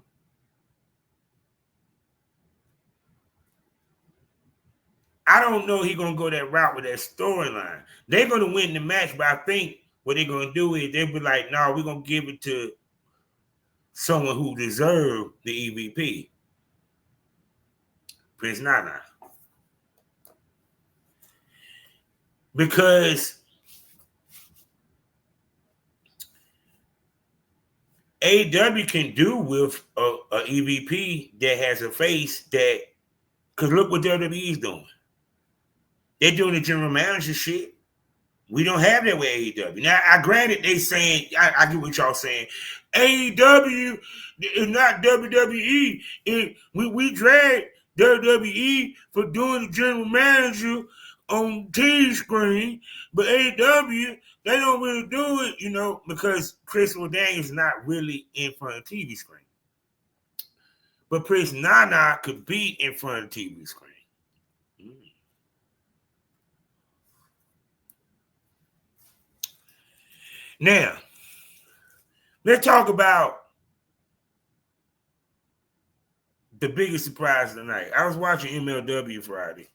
I don't know he's gonna go that route with that storyline. They're gonna win the match, but I think what they're gonna do is they'll be like, no, we're gonna give it to someone who deserved the EVP. Prince Nana. Because AEW can do with a EVP that has a face that, because look what WWE's doing. They're doing the general manager shit. We don't have that with AEW. Now, I granted they saying, I get what y'all saying. AEW is not WWE. We drag WWE for doing the general manager on TV screen, but AEW, they don't really do it, because Chris Daniels is not really in front of the TV screen. But Prince Nana could be in front of the TV screen. Now, let's talk about the biggest surprise of the night. I was watching MLW Friday.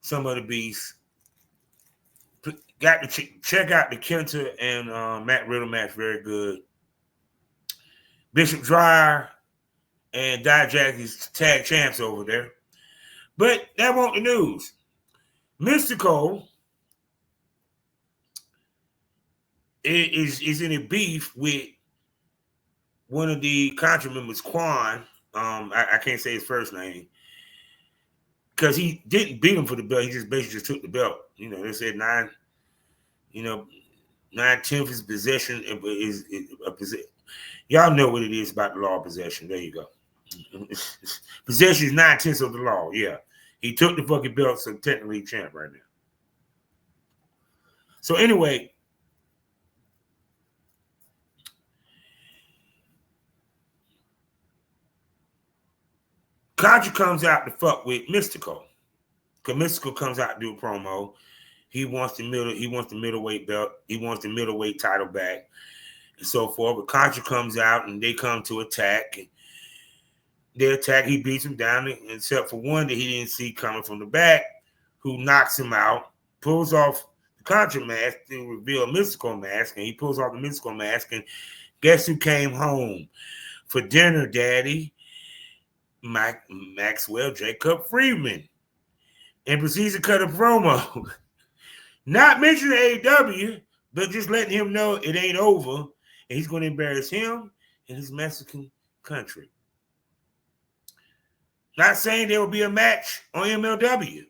Some of the beasts. Got to check out the Kenta and Matt Riddle match. Very good. Bishop Dryer and Dijak is tag champs over there. But that wasn't the news. Mystical is in a beef with one of the Contra members, Quan. I can't say his first name because he didn't beat him for the belt. He just basically just took the belt. They said 9/10 is possession is a possession. Y'all know what it is about the law of possession. There you go. Possession is 9/10 of the law. Yeah, he took the fucking belt, so technically champ right now. So anyway. Contra comes out to fuck with Mystical. Because Mystical comes out to do a promo. He wants the middleweight belt. He wants the middleweight title back and so forth. But Contra comes out and they come to attack. And they attack. He beats him down, except for one that he didn't see coming from the back, who knocks him out, pulls off the Contra mask to reveal a Mystical mask, and he pulls off the Mystical mask. And guess who came home for dinner, Daddy? Maxwell Jacob Friedman, and proceeds to cut a promo. Not mentioning AEW, but just letting him know it ain't over, and he's going to embarrass him in his Mexican country. Not saying there will be a match on MLW.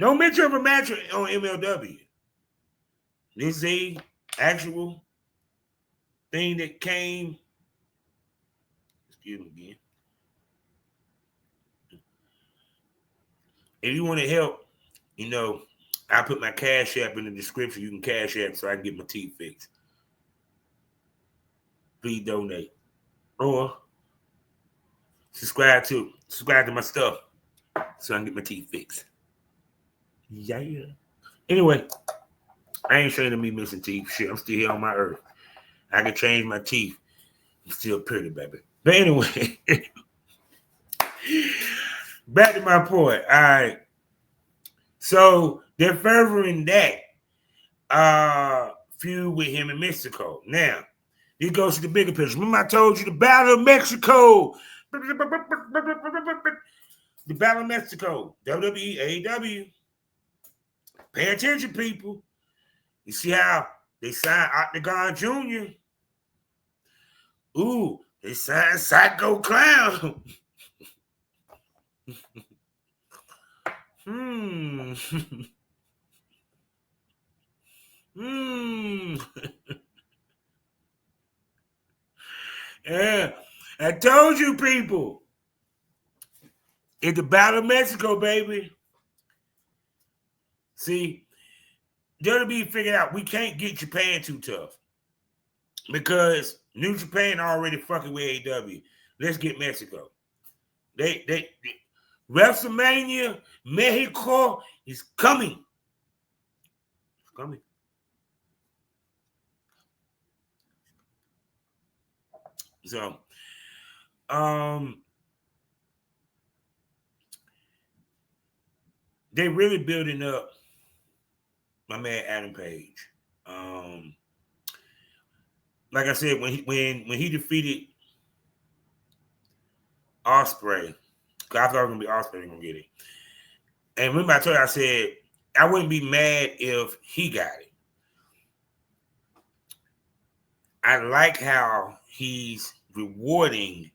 No mention of a match on MLW. This is a actual thing that came. Excuse me again. If you want to help, I put my Cash App in the description. You can Cash App so I can get my teeth fixed. Please donate. Or subscribe to my stuff so I can get my teeth fixed. Yeah. Anyway, I ain't ashamed of me missing teeth. Shit, I'm still here on my earth. I can change my teeth. I'm still pretty, baby. But anyway, back to my point. All right. So they're furthering that feud with him and Mexico. Now, this goes to the bigger picture. Remember I told you the Battle of Mexico. The Battle of Mexico. WWE, AEW. Pay attention, people. You see how they signed Octagon Jr.? Ooh, they signed Psycho Clown. Yeah. I told you people. It's the Battle of Mexico, baby. See, that'll be figured out. We can't get Japan too tough because New Japan already fucking with AEW. Let's get Mexico. They WrestleMania Mexico is coming. It's coming. So, they really building up my man Adam Page. Like I said, when he defeated Ospreay, I thought it was gonna be Ospreay gonna get it. And remember, I told you, I said I wouldn't be mad if he got it. I like how he's rewarding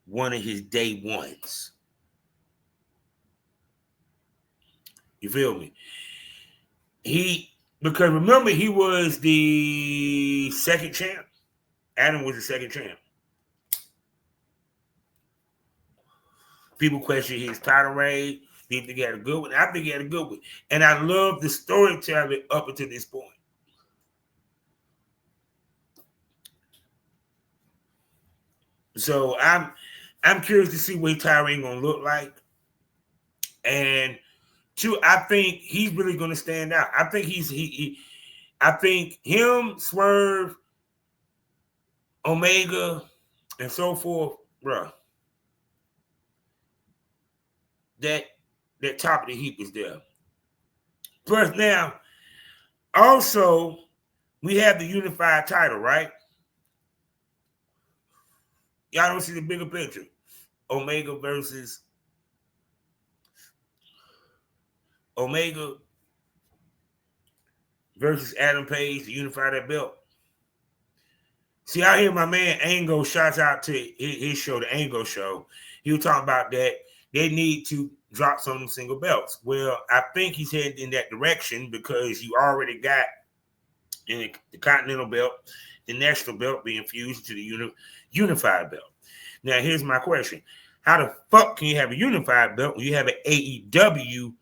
one of his day ones. You feel me? Because remember, he was the second champ. Adam was the second champ. People question his title reign. They think he had a good one. I think he had a good one. And I love the storytelling up until this point. So I'm curious to see what Tyrone gonna look like. And two, I think he's really gonna stand out. I think I think him, Swerve, Omega, and so forth, bro. That top of the heap is there. Plus now, also, we have the unified title, right? Y'all don't see the bigger picture. Omega versus Adam Page to unify that belt. See, I hear my man Angle shouts out to his show, the Angle Show. He was talking about that they need to drop some single belts. Well, I think he's heading in that direction because you already got the Continental belt, the National belt being fused to the unified belt. Now, here's my question. How the fuck can you have a unified belt when you have an AEW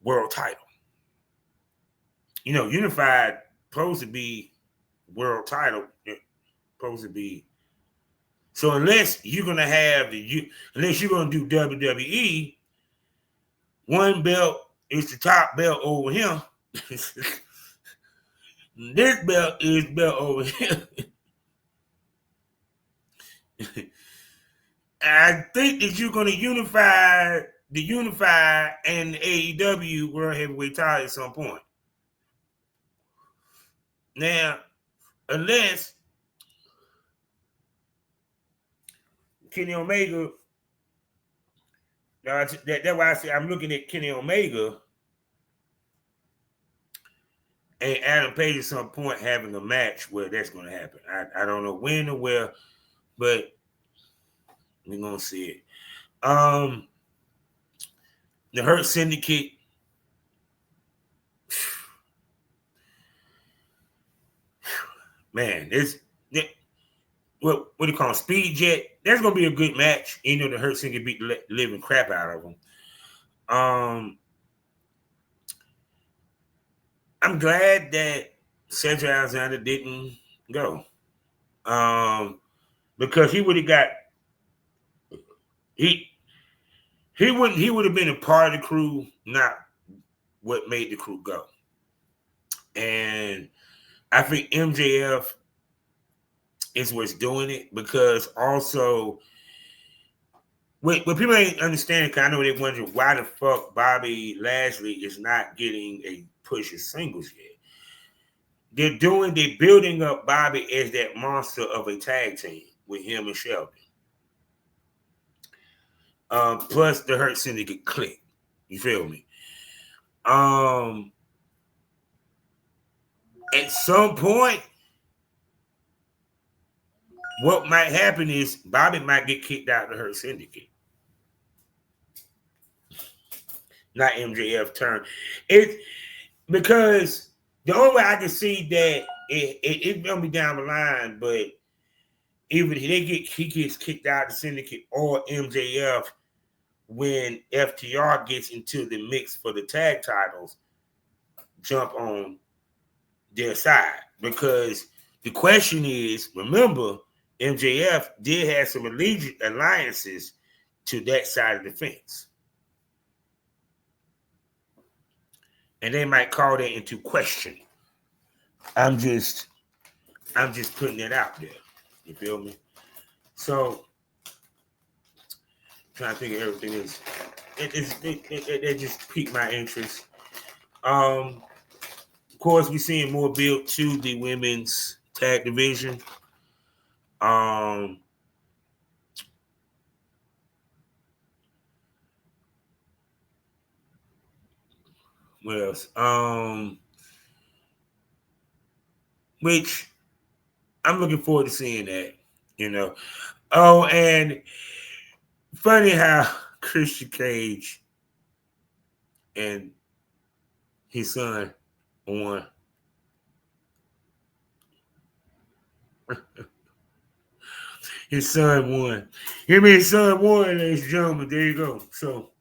world title? You know, unified supposed to be world title. Supposed to be. So unless you're gonna unless you're gonna do WWE, one belt is the top belt over him. This belt is belt over here. I think that you're going to unify the unified and the AEW World Heavyweight title at some point. Now, unless Kenny Omega, that's why I say I'm looking at Kenny Omega and Adam Page at some point having a match where that's going to happen. I don't know when or where, but we're going to see it. The Hurt Syndicate. Man, what do you call them? Speed Jet. That's going to be a good match. You know, the Hurt Syndicate beat the living crap out of them. I'm glad that Cedric Alexander didn't go. Because he would have got he would have been a part of the crew, not what made the crew go. And I think MJF is what's doing it, because also what people ain't understanding, because I know they're wondering why the fuck Bobby Lashley is not getting a push of singles yet. They're building up Bobby as that monster of a tag team with him and Shelton. Plus the Hurt Syndicate click. You feel me? At some point, what might happen is Bobby might get kicked out of the Hurt Syndicate. Not MJF turn. It's because the only way I can see that it's gonna be down the line, but Either he gets kicked out of the syndicate or MJF when FTR gets into the mix for the tag titles jump on their side. Because the question is, remember, MJF did have some alliances to that side of the fence. And they might call that into question. I'm just putting it out there. You feel me? So trying to think of everything is it just piqued my interest. Of course, we're seeing more build to the women's tag division. What else? Which I'm looking forward to seeing that, you know. Oh, and funny how Christian Cage and his son won. His son won. His son won, ladies and gentlemen. There you go. So,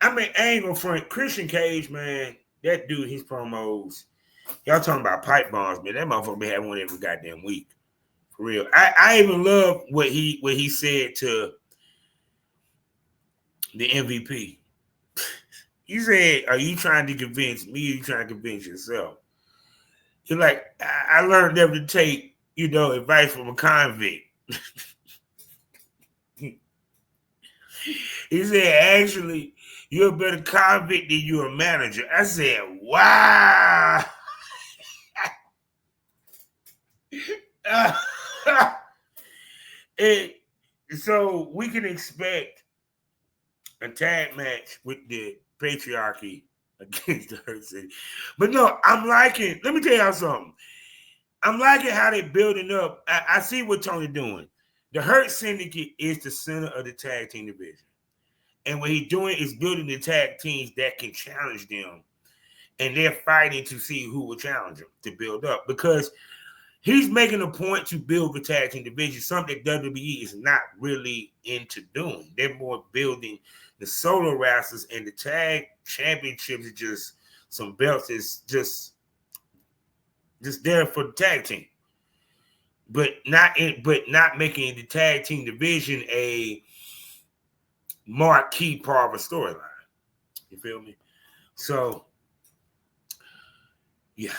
I mean, I ain't gonna front. Christian Cage, man, that dude, his promos, y'all talking about pipe bombs, man. That motherfucker be having one every goddamn week. For real. I even love what he said to the MVP. He said, "Are you trying to convince me? Or are you trying to convince yourself?" He's like, I learned never to take, advice from a convict. He said, actually, you're a better convict than you're a manager. I said, wow. And so we can expect a tag match with the patriarchy against the Hurt City. But no, let me tell y'all something. I'm liking how they're building up. I see what Tony's doing. The Hurt Syndicate is the center of the tag team division. And what he's doing is building the tag teams that can challenge them. And they're fighting to see who will challenge them to build up. Because he's making a point to build the tag team division, something that WWE is not really into doing. They're more building the solo wrestlers, and the tag championships are just some belts is just there for the tag team. But not making the tag team division a marquee part of a storyline. You feel me? So, yeah.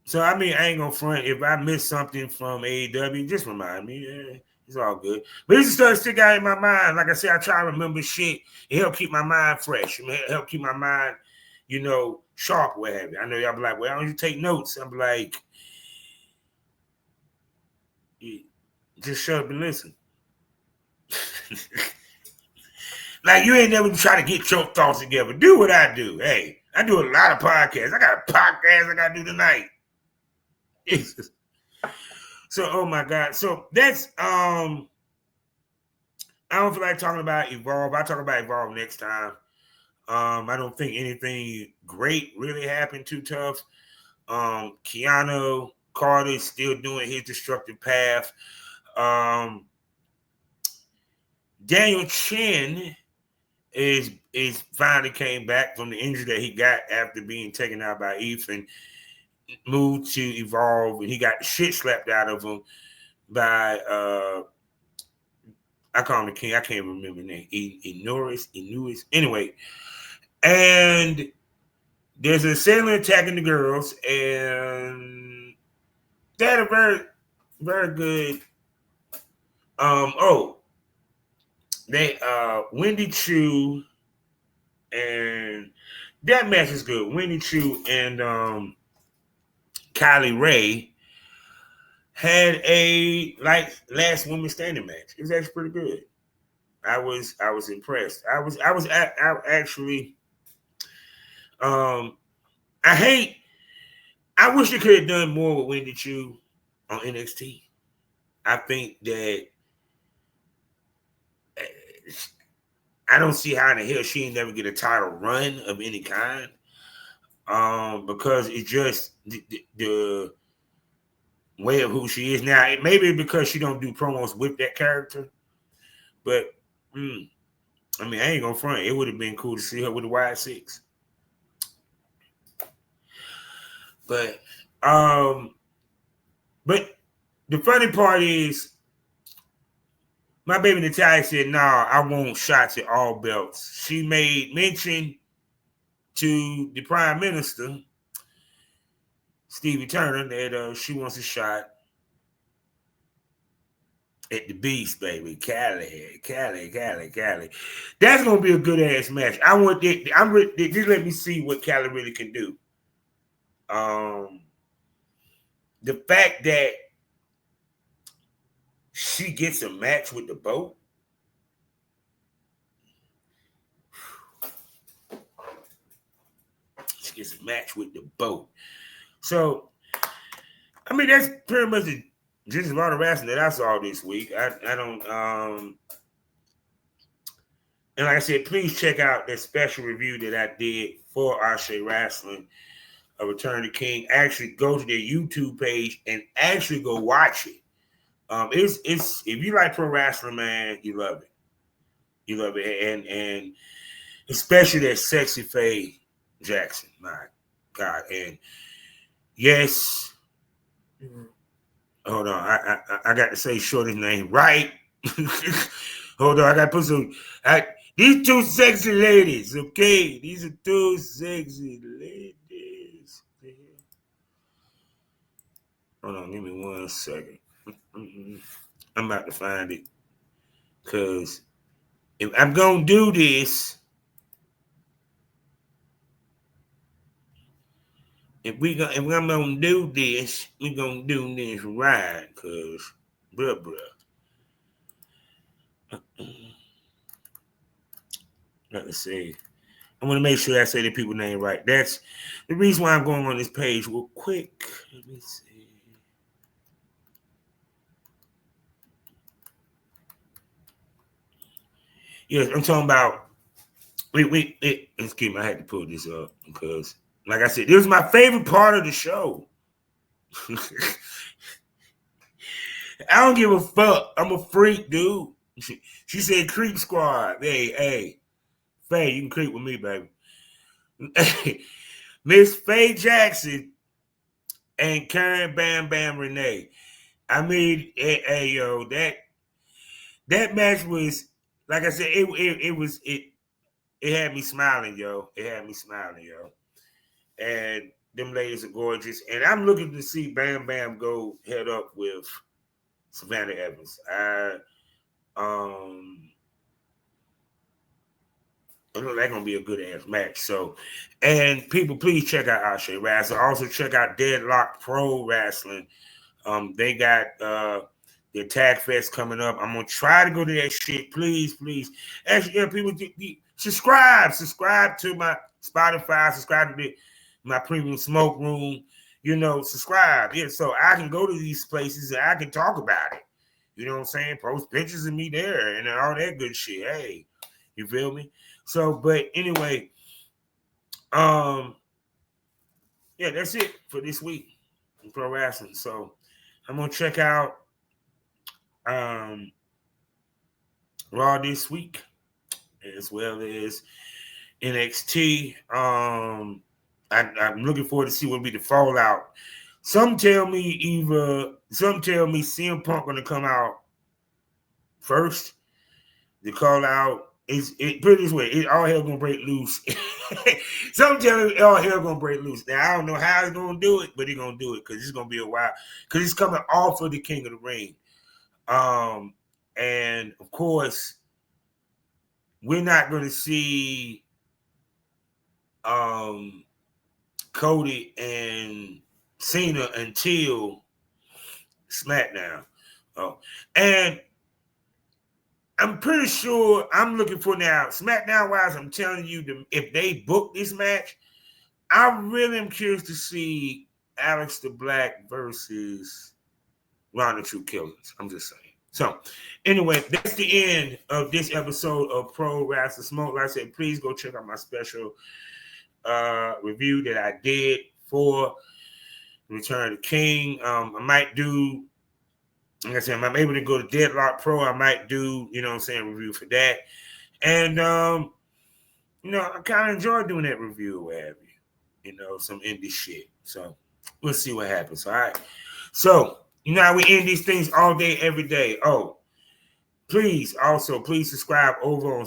So, I mean, I ain't gonna front. If I miss something from AEW, just remind me. Yeah, it's all good. But it's starting to stick out in my mind. Like I said, I try to remember shit. It help keep my mind fresh. It help keep my mind, sharp, what have you. I know y'all be like, well, why don't you take notes? I'm like, just shut up and listen. Like, you ain't never try to get your thoughts together. Do what I do. Hey, I do a lot of podcasts. I got a podcast I got to do tonight. So, oh my God. So that's, I don't feel like talking about Evolve. I'll talk about Evolve next time. I don't think anything great really happened too tough. Keanu Carter is still doing his destructive path. Daniel Chen is finally came back from the injury that he got after being taken out by Ethan, moved to Evolve, and he got the shit slapped out of him by I call him the king. I can't remember the name. Enuris. Anyway, and there's a assailant attacking the girls, and they had a very, very good. They Wendy Chu, and that match is good. Wendy Chu and Kylie Ray had a last woman standing match. It was actually pretty good. I was impressed. I actually I wish they could have done more with Wendy Chu on NXT. I think that I don't see how in the hell she ain't never get a title run of any kind. Because it's just the way of who she is now. It maybe because she don't do promos with that character, but I mean, I ain't gonna front. It would have been cool to see her with the wide six. But the funny part is, my baby Natalia said, "Nah, I want shots at all belts." She made mention to the Prime Minister, Stevie Turner, that she wants a shot at the Beast, baby. Cali. That's gonna be a good ass match. I want it. Just let me see what Cali really can do. The fact that she gets a match with the boat. She gets a match with the boat. So, I mean, that's pretty much just about the wrestling that I saw this week. I don't and like I said, please check out that special review that I did for Ashe Wrestling, A Return to King. Actually go to their YouTube page and actually go watch it. It's if you like pro wrestling, man, you love it. You love it. And especially that sexy Faye Jackson. My God. And yes. Hold on. I got to say Shorty's name right. Hold on. I got to put some. These two sexy ladies, okay? These are two sexy ladies. Hold on. Give me 1 second. I'm about to find it. Because if I'm going to do this, if I'm gonna do this, we're gonna do this right, cause bruh. Let's see. I want to make sure I say the people's name right. That's the reason why I'm going on this page real quick. Let me see. Yes, I'm talking about. Excuse me, I had to pull this up because, like I said, this was my favorite part of the show. I don't give a fuck. I'm a freak, dude. She said creep squad. Hey, Faye, you can creep with me, baby. Miss Faye Jackson and Karen Bam Bam Renee. I mean, hey yo, that match was, like I said, it had me smiling, yo. It had me smiling, yo. And them ladies are gorgeous. And I'm looking to see Bam Bam go head up with Savannah Evans. I know that's gonna be a good ass match. So, and people, please check out Ashe Wrestling. Also check out Deadlock Pro Wrestling. They got their Tag Fest coming up. I'm gonna try to go to that shit. Please. Actually, yeah, people, subscribe to my Spotify. Subscribe to my Premium Smoke Room. Subscribe. Yeah, so I can go to these places and I can talk about it. You know what I'm saying? Post pictures of me there and all that good shit. Hey, you feel me? So, but anyway, yeah, that's it for this week in pro wrestling. So I'm gonna check out Raw this week as well as NXT. I'm looking forward to see what will be the fallout. Some tell me CM Punk gonna come out first. The call out put it this way, all hell gonna break loose. Some tell me all hell gonna break loose. Now I don't know how he's gonna do it, but he's gonna do it because it's gonna be a while. Because he's coming off of the King of the Ring. And of course, we're not gonna see Cody and Cena until SmackDown. And I'm pretty sure I'm looking for now, SmackDown wise, I'm telling you, if they book this match, I really am curious to see Alex the Black versus Ronda True Killers. I'm just saying. So, anyway, that's the end of this episode of Pro Wrestling Smoke. Like I said, please go check out my special review that I did for Return of the King. I might do, like I said, if I'm able to go to Deadlock Pro, I might do, you know what I'm saying, review for that. And, you know, I kind of enjoy doing that review or what have you. You know, some indie shit. So we'll see what happens. All right. So, you know how we end these things all day, every day. Oh, please subscribe over on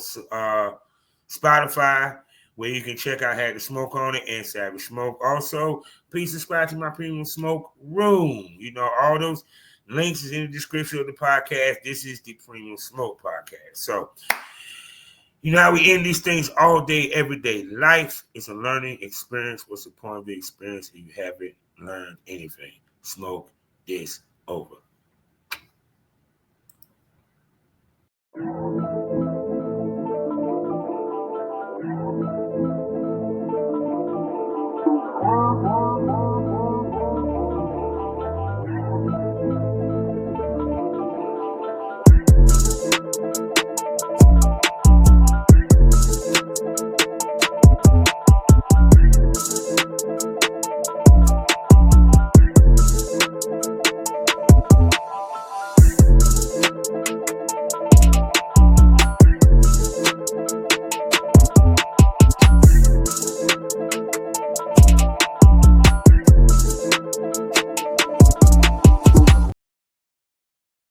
Spotify, where you can check out Had to Smoke on it and Savage Smoke. Also, please subscribe to my Premium Smoke Room. You know, all those links is in the description of the podcast. This is the Premium Smoke Podcast. So, you know how we end these things all day, every day. Life is a learning experience. What's the point of the experience if you haven't learned anything? Smoke this over.